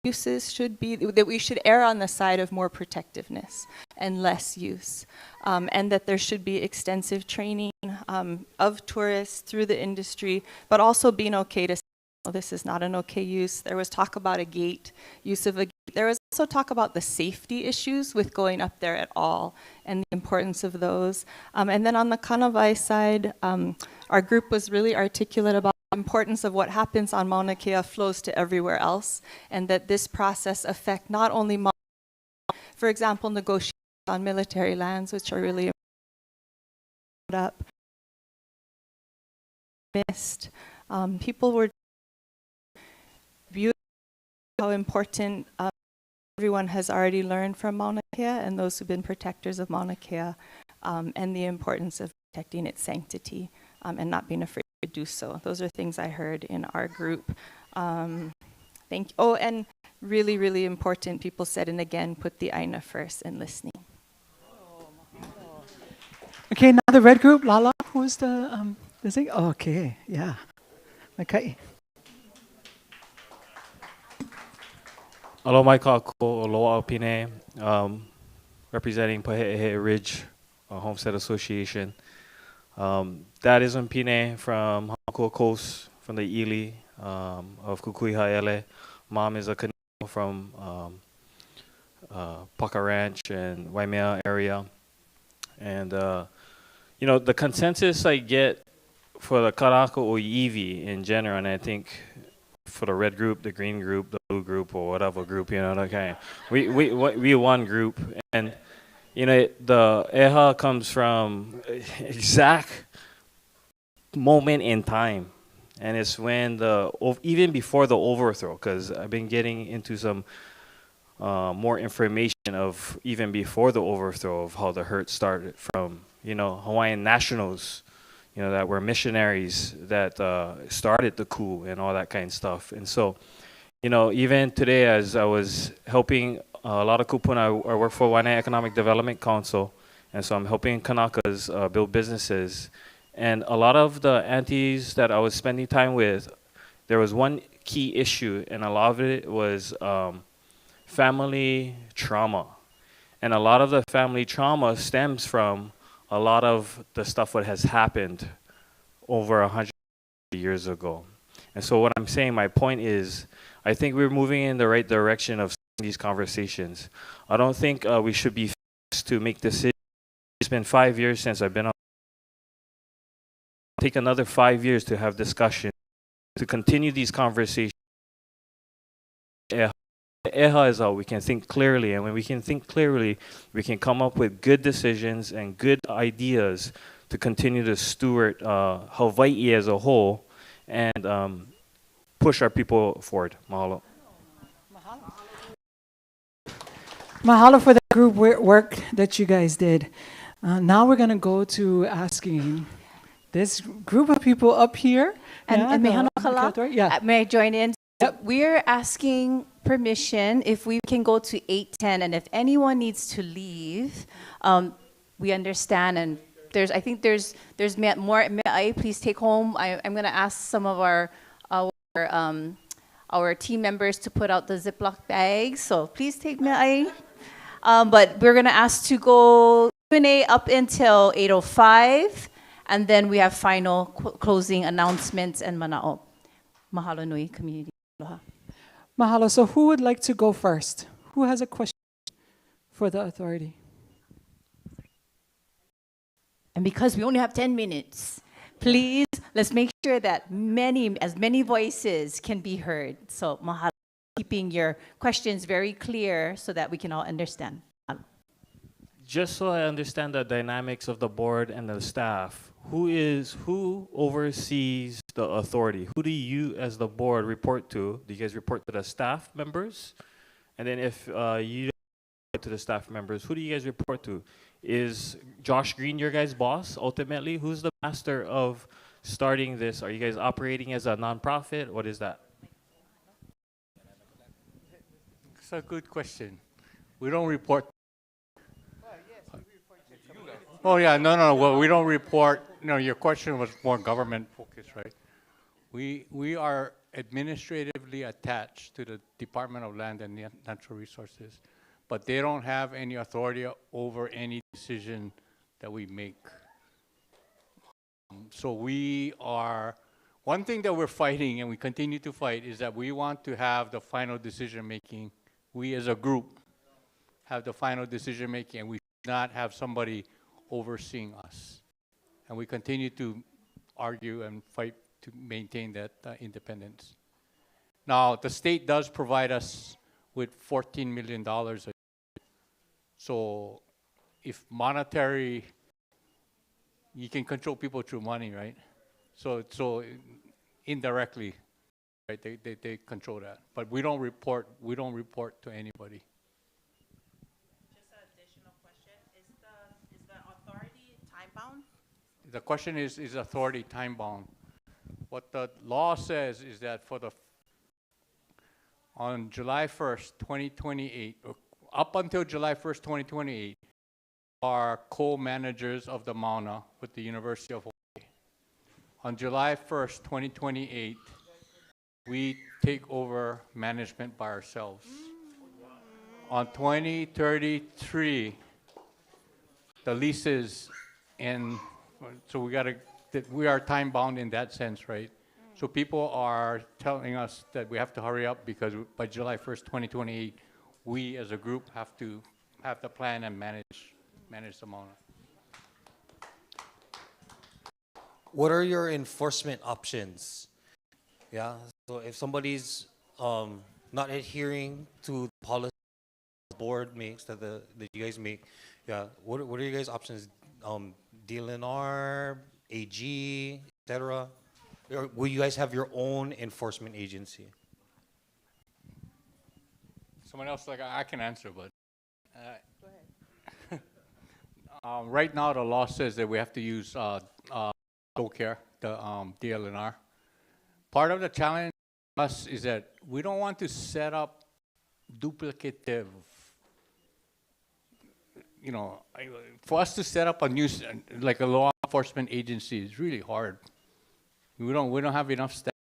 uses should be, that we should err on the side of more protectiveness and less use. And that there should be extensive training of tourists through the industry, but also being okay to say, oh, this is not an okay use. There was talk about a gate, use of a gate. There was also talk about the safety issues with going up there at all and the importance of those. And then on the Kanawai side, our group was really articulate about the importance of what happens on Mauna Kea flows to everywhere else, and that this process affect not only Mauna, for example, negotiations on military lands, which are really up, missed. People were viewing how important everyone has already learned from Mauna Kea and those who've been protectors of Mauna Kea, and the importance of protecting its sanctity and not being afraid to do so. Those are things I heard in our group. Thank you. Oh, and really, really important, people said, and again, put the aina first and listening. Okay, now the red group, Lala, who's the thing? Oh, okay, yeah. Okay. Aloha mai kako Loa Pine, representing Pahe'ehe Ridge Homestead Association. Dad is Pine from Hamakua Coast, from the Mā'Ili of Kukui Ha'ele. Mom is a Kaneo from Paka Ranch and Waimea area. And, you know, the consensus I get for the Karaka o Iwi in general, and I think for the red group, the green group, the blue group, or whatever group, you know, okay. We one group, and you know, the eha comes from exact moment in time, and it's when even before the overthrow, because I've been getting into some more information of even before the overthrow of how the hurt started from, you know, Hawaiian nationals, you know, that were missionaries that started the coup and all that kind of stuff. And so, you know, even today, as I was helping a lot of kupuna, I work for Waianae Economic Development Council, and so I'm helping Kanakas build businesses. And a lot of the aunties that I was spending time with, there was one key issue, and a lot of it was family trauma. And a lot of the family trauma stems from a lot of the stuff that has happened over 100 years ago. And so what I'm saying, my point is, I think we're moving in the right direction of these conversations. I don't think we should be fast to make decisions. It's been 5 years since I've been on. Take another 5 years to have discussion, to continue these conversations. Eha is how we can think clearly, and when we can think clearly, we can come up with good decisions and good ideas to continue to steward Hawaii as a whole and push our people forward. Mahalo. Mahalo for the group work that you guys did. Now we're going to go to asking this group of people up here. And may I join in? Yep. We're asking permission if we can go to 8:10, and if anyone needs to leave, we understand, and I think there's more. Please take home. I'm going to ask some of our team members to put out the Ziploc bags. So please take me. But we're going to ask to go Q&A up until 8:05, and then we have final closing announcements and mana'o. Mahalo nui, community. Aloha. Mahalo. So who would like to go first? Who has a question for the authority? And because we only have 10 minutes, please, let's make sure that as many voices can be heard. So mahalo, keeping your questions very clear so that we can all understand. Just so I understand the dynamics of the board and the staff, who oversees the authority? Who do you as the board report to? Do you guys report to the staff members? And then if you report to the staff members, who do you guys report to? Is Josh Green your guys' boss ultimately? Who's the master of starting this? Are you guys operating as a nonprofit? What is that? It's a good question. We don't report. Oh yeah, no. Well, we don't report. No, your question was more government focused, right? We are administratively attached to the Department of Land and Natural Resources, but they don't have any authority over any decision that we make. So one thing that we're fighting, and we continue to fight, is that we want to have the final decision making. We as a group have the final decision making, and we should not have somebody overseeing us. And we continue to argue and fight to maintain that independence. Now, the state does provide us with $14 million. So if monetary, you can control people through money, right? So indirectly, right, they control that. But we don't report to anybody. Just an additional question. Is the authority time-bound? The question is authority time-bound? What the law says is that on July 1st, 2028, up until July 1st, 2028, are co-managers of the Mauna with the University of Hawaii. On July 1st, 2028, we take over management by ourselves. On 2033, the leases, and so we are time bound in that sense, right? So people are telling us that we have to hurry up because by July 1st, 2028, we as a group have to have the plan and manage the Mauna. What are your enforcement options? Yeah, so if somebody's not adhering to the policy the board makes, that you guys make, yeah, what are your guys' options? DLNR, AG, etc. Or will you guys have your own enforcement agency? Someone else, I can answer, but go ahead. Right now, the law says that we have to use DoCare, the DLNR. Part of the challenge for us is that we don't want to set up duplicative. For us to set up a new, like a law enforcement agency is really hard. We don't have enough staff,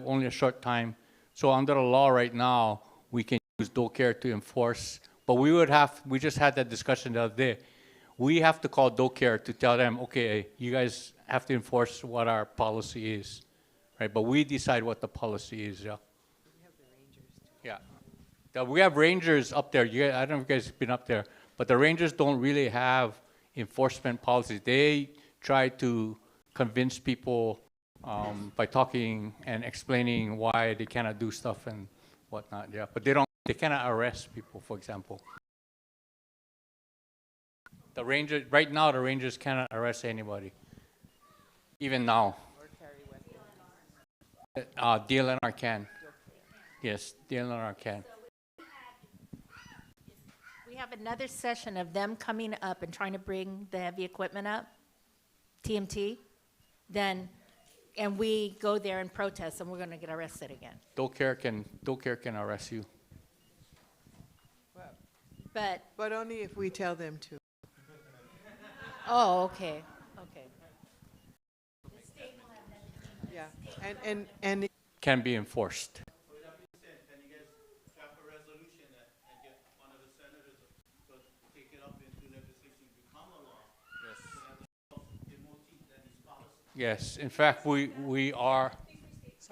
only a short time. So under the law right now, we can use DoCare to enforce, but we just had that discussion the other day. We have to call DoCare to tell them, okay, you guys have to enforce what our policy is, right? But we decide what the policy is, yeah. We have the rangers too. Yeah. We have rangers up there. I don't know if you guys have been up there, but the rangers don't really have enforcement policies. They try to convince people by talking and explaining why they cannot do stuff and whatnot, yeah. But they cannot arrest people, for example. Right now, the rangers cannot arrest anybody, even now. DLNR can. Yes, DLNR can. We have another session of them coming up and trying to bring the heavy equipment up, TMT, and we go there and protest, and we're going to get arrested again. DoCare can arrest you. But only if we tell them to. Oh, okay, okay. Yeah, and it Can be enforced. Yes, in fact, we are,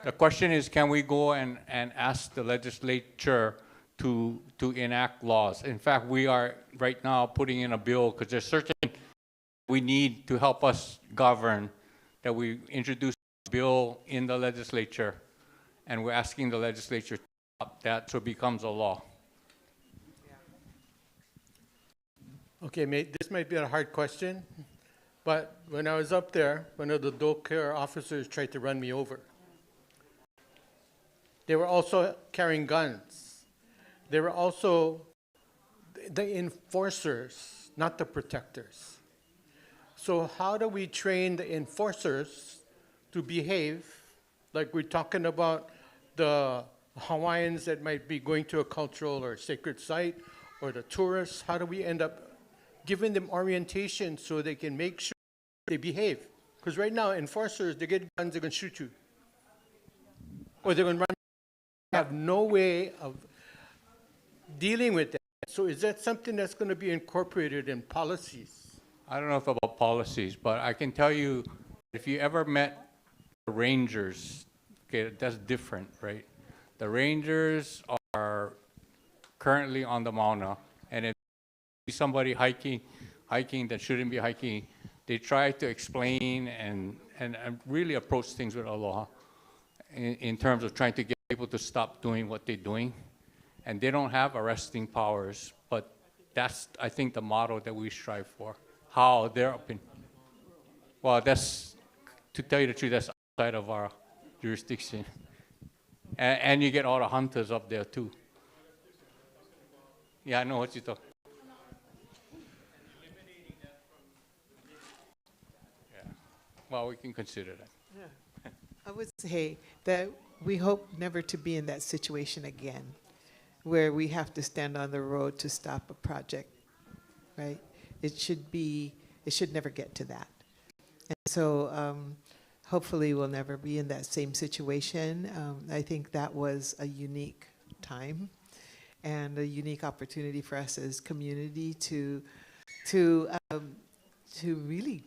the question is, can we go and ask the legislature to enact laws? In fact, we are right now putting in a bill, because there's certain we need to help us govern, that we introduce a bill in the legislature, and we're asking the legislature to adopt that so it becomes a law. Okay, this might be a hard question, but when I was up there, one of the dog care officers tried to run me over. They were also carrying guns. They were also the enforcers, not the protectors. So how do we train the enforcers to behave? Like we're talking about the Hawaiians that might be going to a cultural or sacred site, or the tourists. How do we end up giving them orientation so they can make sure they behave? Because right now, enforcers, they get guns, they're going to shoot you. Or they're going to run. Have no way of dealing with that. So is that something that's going to be incorporated in policies? I don't know if about policies, but I can tell you, if you ever met the rangers, okay, that's different, right? The rangers are currently on the Mauna, and if you see somebody hiking that shouldn't be hiking, they try to explain and really approach things with aloha in terms of trying to get people to stop doing what they're doing. And they don't have arresting powers, but that's, I think, the motto that we strive for. How their opinion. Well, that's, to tell you the truth, that's outside of our jurisdiction. And you get all the hunters up there too. Yeah, I know what you're talking. Yeah. Well, we can consider that. Yeah. I would say that we hope never to be in that situation again, where we have to stand on the road to stop a project, right? It should never get to that. And so hopefully we'll never be in that same situation. I think that was a unique time and a unique opportunity for us as community to really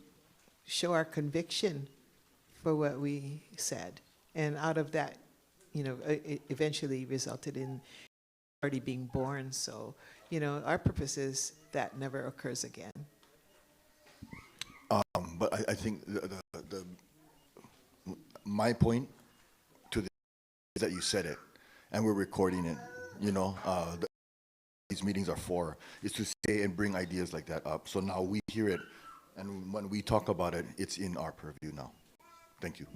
show our conviction for what we said. And out of that, you know, it eventually resulted in already being born. So, you know, our purpose is that never occurs again. But I think my point to this is that you said it, and we're recording it. You know, these meetings are for, is to say and bring ideas like that up. So now we hear it, and when we talk about it, it's in our purview now. Thank you.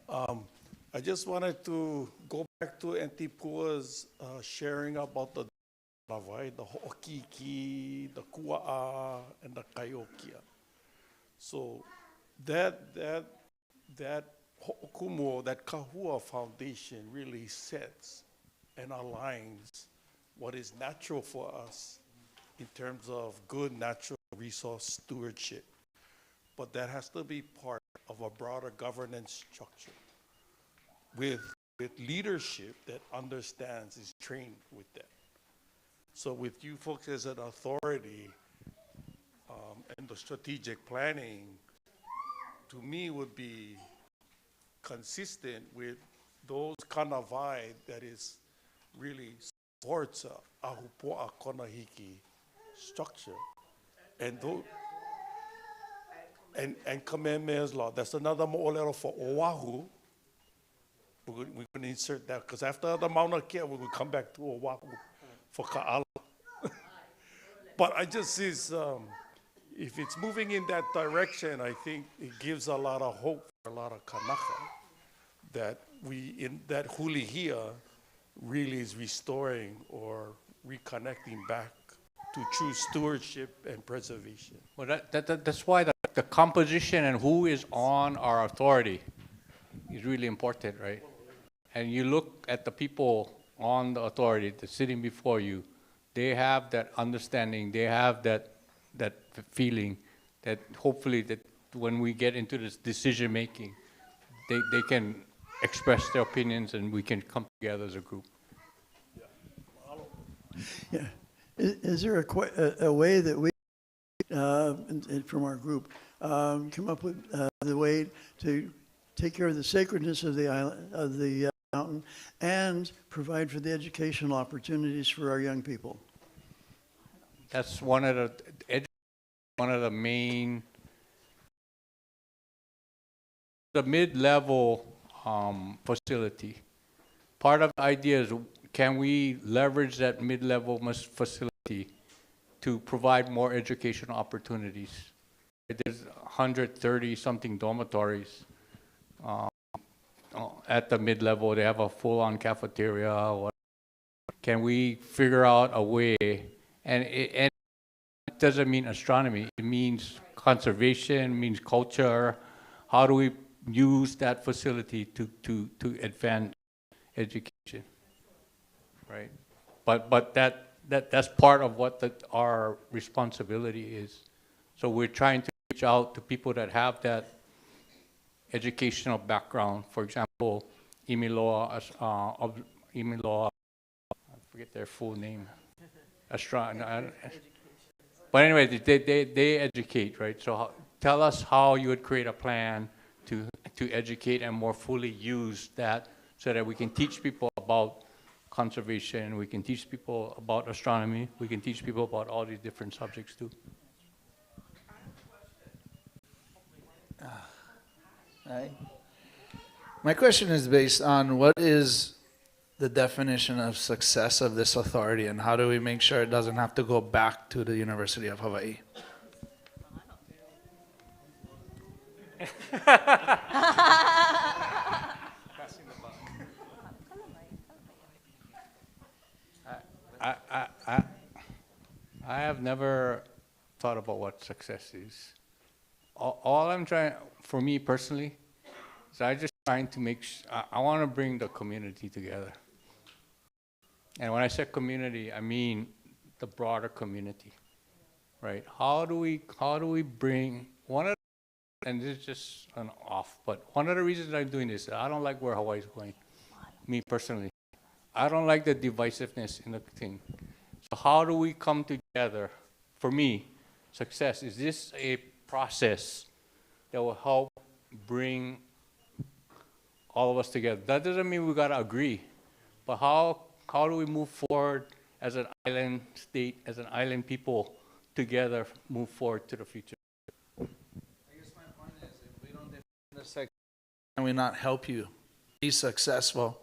I just wanted to go back to Auntie Pua's sharing about the ho'okiki, the kua'a, and the kaiokia. So that ho'okumu, that kahua foundation really sets and aligns what is natural for us in terms of good natural resource stewardship. But that has to be part of a broader governance structure with leadership that understands, is trained with that. So with you folks as an authority and the strategic planning, to me would be consistent with those kanawai that is really supports a ahupo'a konahiki structure. And those, and Kamehameha's law, that's another mo'olelo for Oahu. We're going to insert that, because after the Mauna Kea, we will come back to Oahu for Ka'ala. But I just see, if it's moving in that direction, I think it gives a lot of hope for a lot of Kanaka, that that hulihia really is restoring or reconnecting back to true stewardship and preservation. Well, that's why the composition and who is on our authority is really important, right? And you look at the people on the authority that's sitting before you, they have that understanding, they have that feeling that hopefully that when we get into this decision making, they can express their opinions and we can come together as a group. Yeah. Is there a way that we, from our group, come up with the way to take care of the sacredness of the island, of the mountain, and provide for the educational opportunities for our young people? That's one of the main, the mid-level facility. Part of the idea is, can we leverage that mid-level facility to provide more educational opportunities? There's 130 something dormitories at the mid-level. They have a full-on cafeteria. Can we figure out a way? And it doesn't mean astronomy. It means conservation, means culture. How do we use that facility to advance education? Right, but that's part of what our responsibility is. So we're trying to reach out to people that have that educational background. For example, Imiloa, I forget their full name. But anyway, they educate, right? So tell us how you would create a plan to educate and more fully use that, so that we can teach people about conservation, we can teach people about astronomy, we can teach people about all these different subjects too. Hi. My question is based on what is the definition of success of this authority, and how do we make sure it doesn't have to go back to the University of Hawaii? I have never thought about what success is. All I'm trying, for me personally, is I just trying to make I want to bring the community together. And when I say community, I mean the broader community, right? How do we bring and this is just an off, but one of the reasons I'm doing this, I don't like where Hawaii's going, me personally. I don't like the divisiveness in the thing. So how do we come together? For me, success, is this a process that will help bring all of us together? That doesn't mean we gotta agree, but how do we move forward as an island state, as an island people, together move forward to the future? I guess my point is, if we don't define the success, can we not help you be successful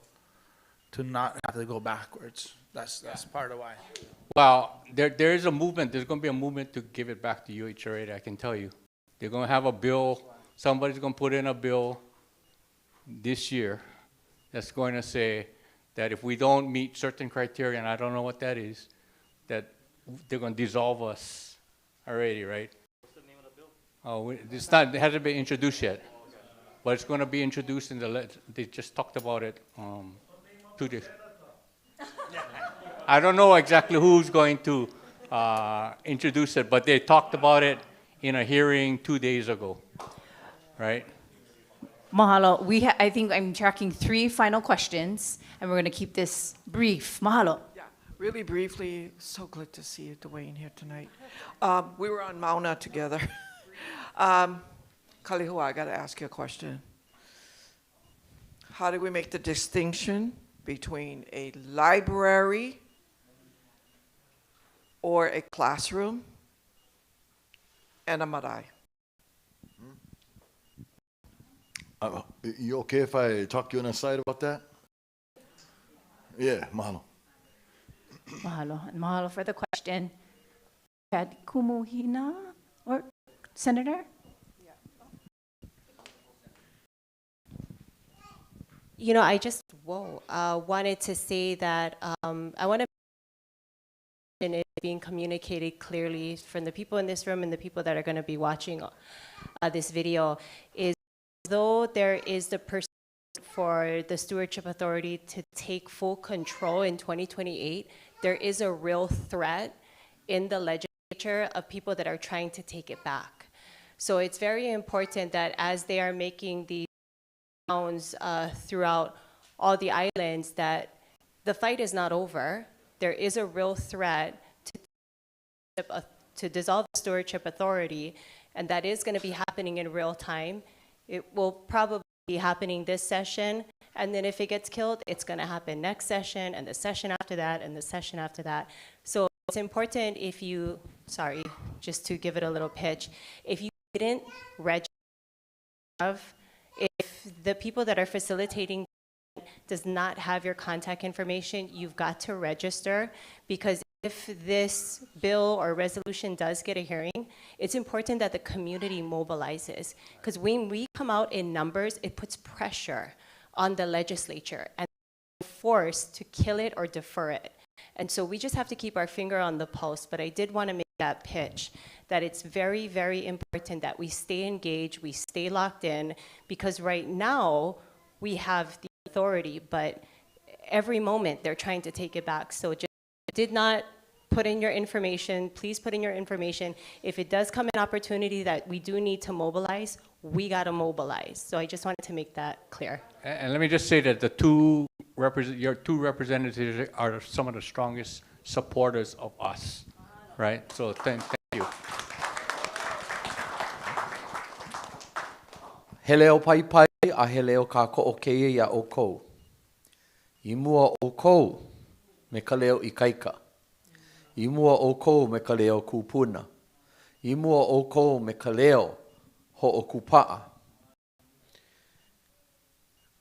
to not have to go backwards? That's part of why. Well, there is a movement. There's going to be a movement to give it back to UHRA, I can tell you. They're going to have a bill. Somebody's going to put in a bill this year that's going to say that if we don't meet certain criteria, and I don't know what that is, that they're going to dissolve us already, right? What's the name of the bill? Oh, it hasn't been introduced yet. But it's going to be introduced in they just talked about it 2 days. I don't know exactly who's going to introduce it, but they talked about it in a hearing 2 days ago, right? Mahalo. I think I'm tracking 3 final questions, and we're going to keep this brief. Mahalo. Yeah, really briefly, so good to see you, Dwayne, here tonight. We were on Mauna together. Kalihua, I got to ask you a question. How do we make the distinction between a library or a classroom and a marae? You okay if I talk to you on the side about that? Yeah, mahalo. Mahalo. And mahalo for the question. Had Kumuhina or Senator? You know, I just wanted to say that I want to and it being communicated clearly from the people in this room and the people that are going to be watching this video is, though there is the person for the Stewardship Authority to take full control in 2028, there is a real threat in the legislature legislature of people that are trying to take it back. So it's very important that as they are making these rounds throughout all the islands, that the fight is not over. There is a real threat to dissolve the Stewardship Authority, and that is going to be happening in real time. It will probably be happening this session, and then if it gets killed, it's going to happen next session, and the session after that, and the session after that. So it's important if you, sorry, just to give it a little pitch, if you didn't register, if the people that are facilitating does not have your contact information, you've got to register, because if this bill or resolution does get a hearing, it's important that the community mobilizes, because when we come out in numbers, it puts pressure on the legislature and forced to kill it or defer it. And so we just have to keep our finger on the pulse, but I did want to make that pitch, that it's very, very important that we stay engaged, we stay locked in, because right now we have the authority, but every moment they're trying to take it back. So just did not put in your information, please put in your information. If it does come an opportunity that we do need to mobilize, we got to mobilize. So I just wanted to make that clear. And let me just say that your two representatives are some of the strongest supporters of us, right? So thank you. Heleo pai pai a heleo ka ko'okeia ia o kou. I mua o kou me ka leo i kaika. I mua o kou me ka leo kupuna. I mua o kou me ka leo ho o kupa'a.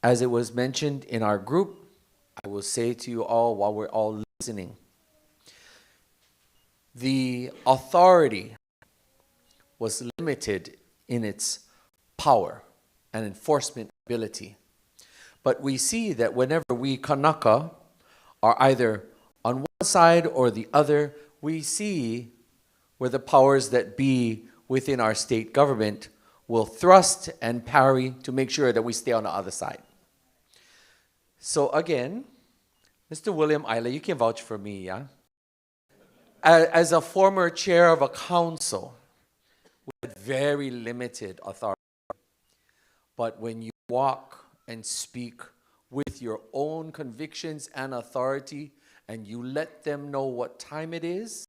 As it was mentioned in our group, I will say to you all while we're all listening, the authority was limited in its power and enforcement ability. But we see that whenever we Kanaka are either on one side or the other, we see where the powers that be within our state government will thrust and parry to make sure that we stay on the other side. So again, Mr. William Mā'Ili, you can vouch for me, yeah? As a former chair of a council with very limited authority, but when you walk and speak with your own convictions and authority, and you let them know what time it is,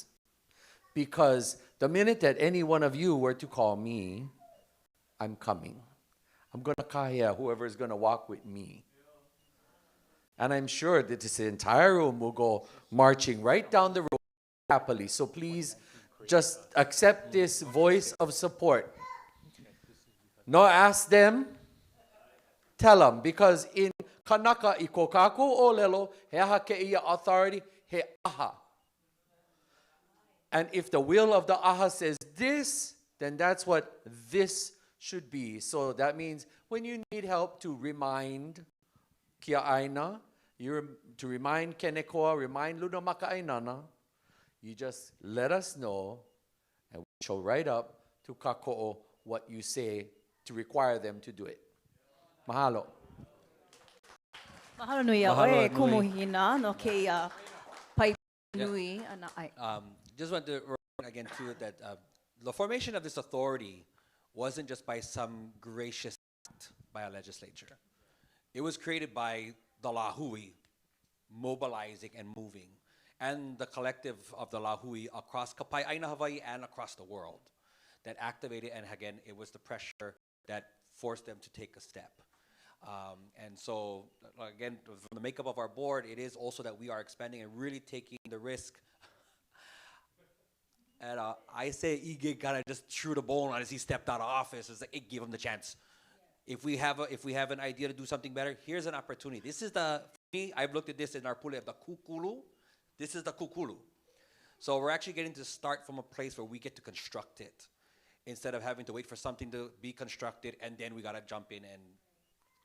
because the minute that any one of you were to call me, I'm coming. I'm going to kaya whoever is going to walk with me. And I'm sure that this entire room will go marching right down the road happily. So please just accept this voice of support. No, ask them, tell them, because in Kanaka I kokaku o lelo, he aha ke ia authority, he aha. And if the will of the aha says this, then that's what this should be. So that means when you need help to remind Kia Aina, to remind Kenekoa, remind Luna Maka'ainana, you just let us know, and we shall write up to Kako'o what you say to require them to do it. Mahalo. Mahalo nui oe kumuhina no ke pai nui ana ai. Just want to remind again too that the formation of this authority wasn't just by some gracious act by a legislature. It was created by the Lahui mobilizing and moving, and the collective of the Lahui across Kapai'aina, Hawaii, and across the world that activated, and again, it was the pressure that forced them to take a step. And so, again, from the makeup of our board, it is also that we are expanding and really taking the risk. And I say Ige kind of just threw the bone as he stepped out of office. It's like, it gave him the chance. If we have an idea to do something better, here's an opportunity. This is I've looked at this in our pule of the kukulu. This is the kukulu. So we're actually getting to start from a place where we get to construct it, instead of having to wait for something to be constructed and then we gotta jump in and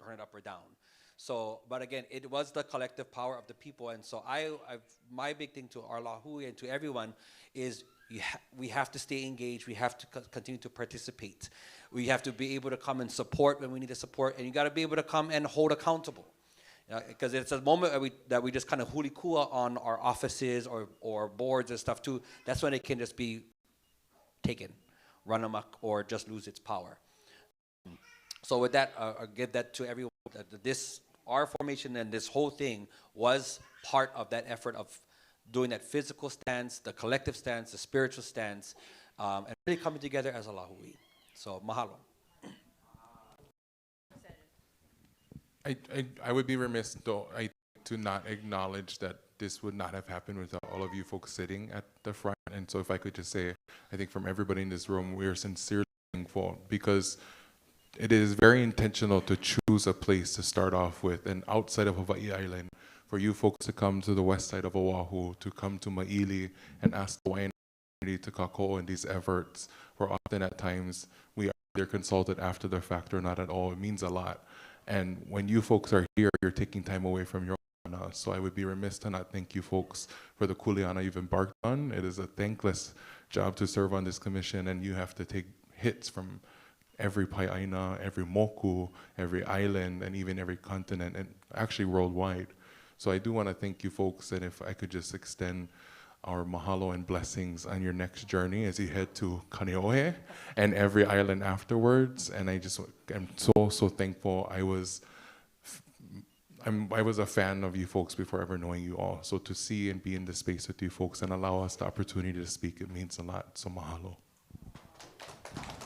turn it up or down. So, but again, it was the collective power of the people, and so my big thing to our Lahui and to everyone is we have to stay engaged. We have to continue to participate. We have to be able to come and support when we need to support, and you got to be able to come and hold accountable. Because it's a moment that we just kind of hulikua on our offices or boards and stuff too. That's when it can just be taken, run amok, or just lose its power. So with that, I'll give that to everyone. Our formation and this whole thing was part of that effort of doing that physical stance, the collective stance, the spiritual stance, and really coming together as a Lahui. So mahalo. I would be remiss though to not acknowledge that this would not have happened without all of you folks sitting at the front. And so if I could just say, I think from everybody in this room, we are sincerely thankful, because it is very intentional to choose a place to start off with, and outside of Hawaii Island, for you folks to come to the west side of Oahu, to come to Mā'Ili and ask the Hawaiian community to kako in these efforts, where often at times we are either consulted after the fact or not at all. It means a lot. And when you folks are here, you're taking time away from your kuleana. So I would be remiss to not thank you folks for the kuleana you've embarked on. It is a thankless job to serve on this commission, and you have to take hits from every pai'aina, every moku, every island, and even every continent, and actually worldwide. So I do want to thank you folks, and if I could just extend our mahalo and blessings on your next journey as you head to Kaneohe and every island afterwards. And I am so thankful. I was a fan of you folks before ever knowing you all. So to see and be in this space with you folks and allow us the opportunity to speak, it means a lot. So mahalo.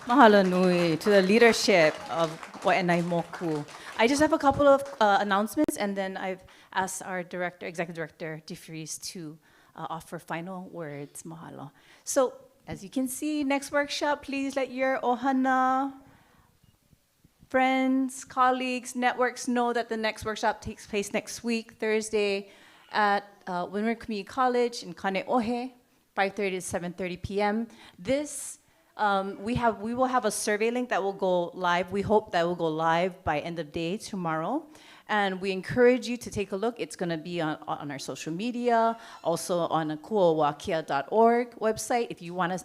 Mahalo nui to the leadership of Wai'anae Moku. I just have a couple of announcements, and then I've asked our executive director, DeFries, to offer final words. Mahalo. So, as you can see, next workshop, please let your ohana, friends, colleagues, networks know that the next workshop takes place next week, Thursday, at Windward Community College in Kaneohe, 5:30 to 7:30 p.m. We will have a survey link that will go live. We hope that will go live by end of day tomorrow. And we encourage you to take a look. It's going to be on our social media, also on the kuawakea.org website. If you want to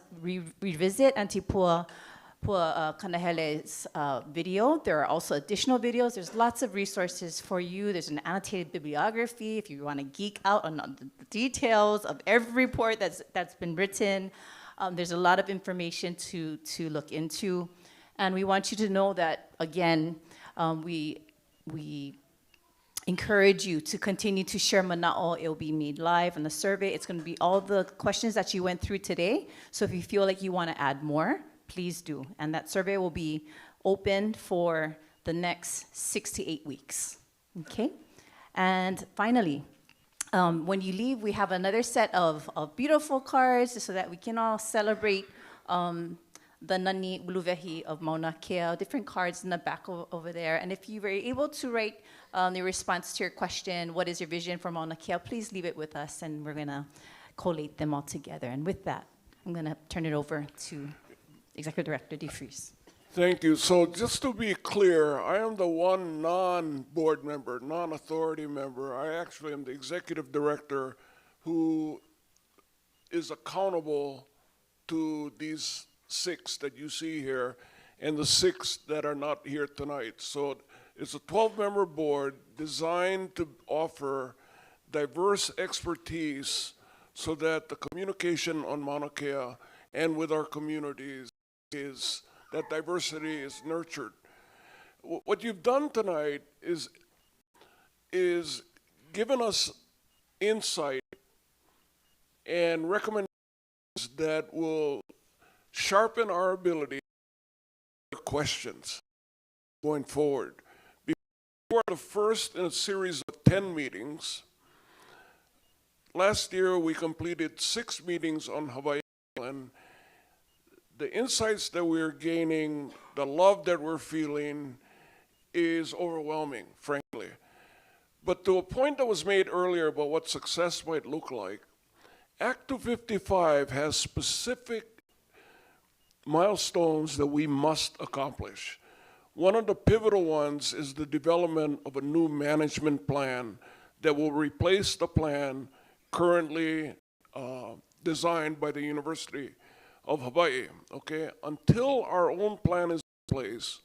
revisit Antipua Kanahele's video, there are also additional videos. There's lots of resources for you. There's an annotated bibliography if you want to geek out on the details of every report that's been written. There's a lot of information to look into. And we want you to know that, again, we encourage you to continue to share Mana'o. It will be made live in the survey. It's going to be all the questions that you went through today. So if you feel like you want to add more, please do. And that survey will be open for the next 6 to 8 weeks. Okay? And finally, when you leave, we have another set of beautiful cards so that we can all celebrate the Nani Uluvehi of Mauna Kea, different cards in the back over there. And if you were able to write the response to your question, what is your vision for Mauna Kea, please leave it with us, and we're going to collate them all together. And with that, I'm going to turn it over to Executive Director DeFries. Thank you. So just to be clear, I am the one non-board member, non-authority member. I actually am the executive director who is accountable to these 6 that you see here and the 6 that are not here tonight. So it's a 12-member board designed to offer diverse expertise so that the communication on Mauna Kea and with our communities is that diversity is nurtured. What you've done tonight is given us insight and recommendations that will sharpen our ability to answer questions going forward. We are the first in a series of 10 meetings. Last year, we completed 6 meetings on Hawaii Island. The insights that we're gaining, the love that we're feeling is overwhelming, frankly. But to a point that was made earlier about what success might look like, Act 255 has specific milestones that we must accomplish. One of the pivotal ones is the development of a new management plan that will replace the plan currently designed by the University of Hawaii, okay? Until our own plan is in place,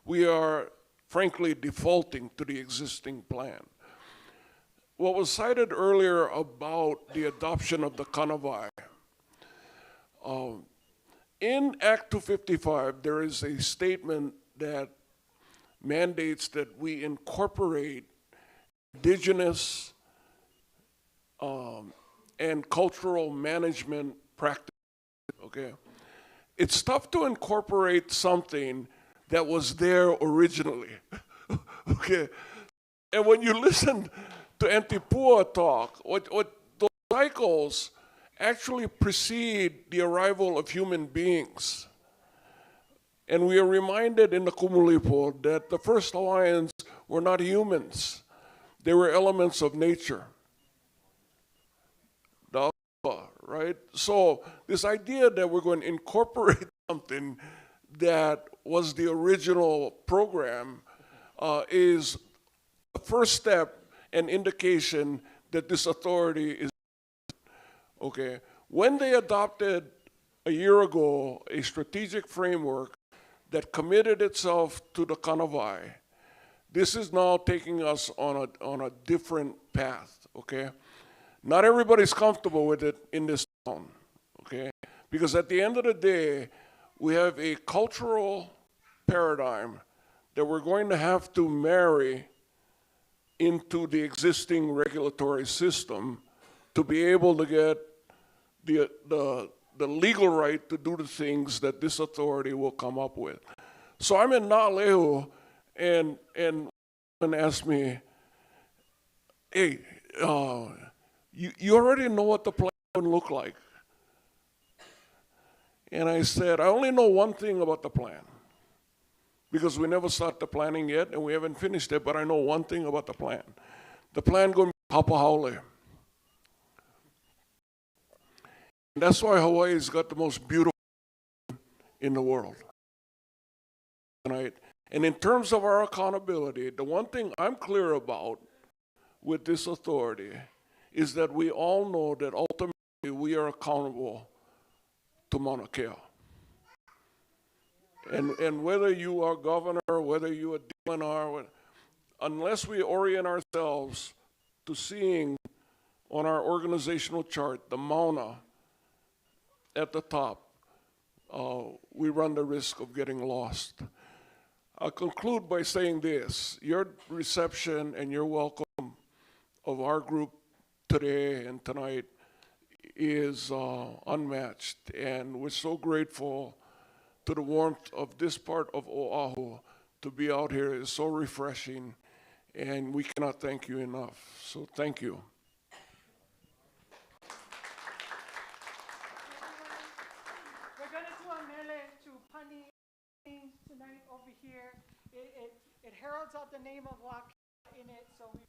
we are frankly defaulting to the existing plan. What was cited earlier about the adoption of the kanawai, in Act 255, there is a statement that mandates that we incorporate indigenous and cultural management practices, okay? It's tough to incorporate something that was there originally, okay? And when you listen to Antipua talk, what those cycles actually precede the arrival of human beings. And we are reminded in the Kumulipo that the first Hawaiians were not humans. They were elements of nature. Right? So this idea that we're going to incorporate something that was the original program is the first step and indication that this authority is okay. When they adopted a year ago a strategic framework that committed itself to the Kanawai, this is now taking us on a different path, okay? Not everybody's comfortable with it in this town, okay? Because at the end of the day, we have a cultural paradigm that we're going to have to marry into the existing regulatory system to be able to get the legal right to do the things that this authority will come up with. So I'm in Na'alehu, and asked me, hey, you already know what the plan would look like. And I said, I only know one thing about the plan, because we never started the planning yet, and we haven't finished it, but I know one thing about the plan. The plan going to be Hapahaole. And that's why Hawaii's got the most beautiful in the world. Right? And in terms of our accountability, the one thing I'm clear about with this authority is that we all know that ultimately we are accountable to Mauna Kea. And whether you are governor, whether you are DNR, unless we orient ourselves to seeing on our organizational chart the Mauna at the top, we run the risk of getting lost. I'll conclude by saying this. Your reception and your welcome of our group today and tonight is unmatched. And we're so grateful to the warmth of this part of Oahu. To be out here is so refreshing, and we cannot thank you enough. So thank you. We're going to do a mele to Pani tonight over here. It heralds out the name of Waka in it, so we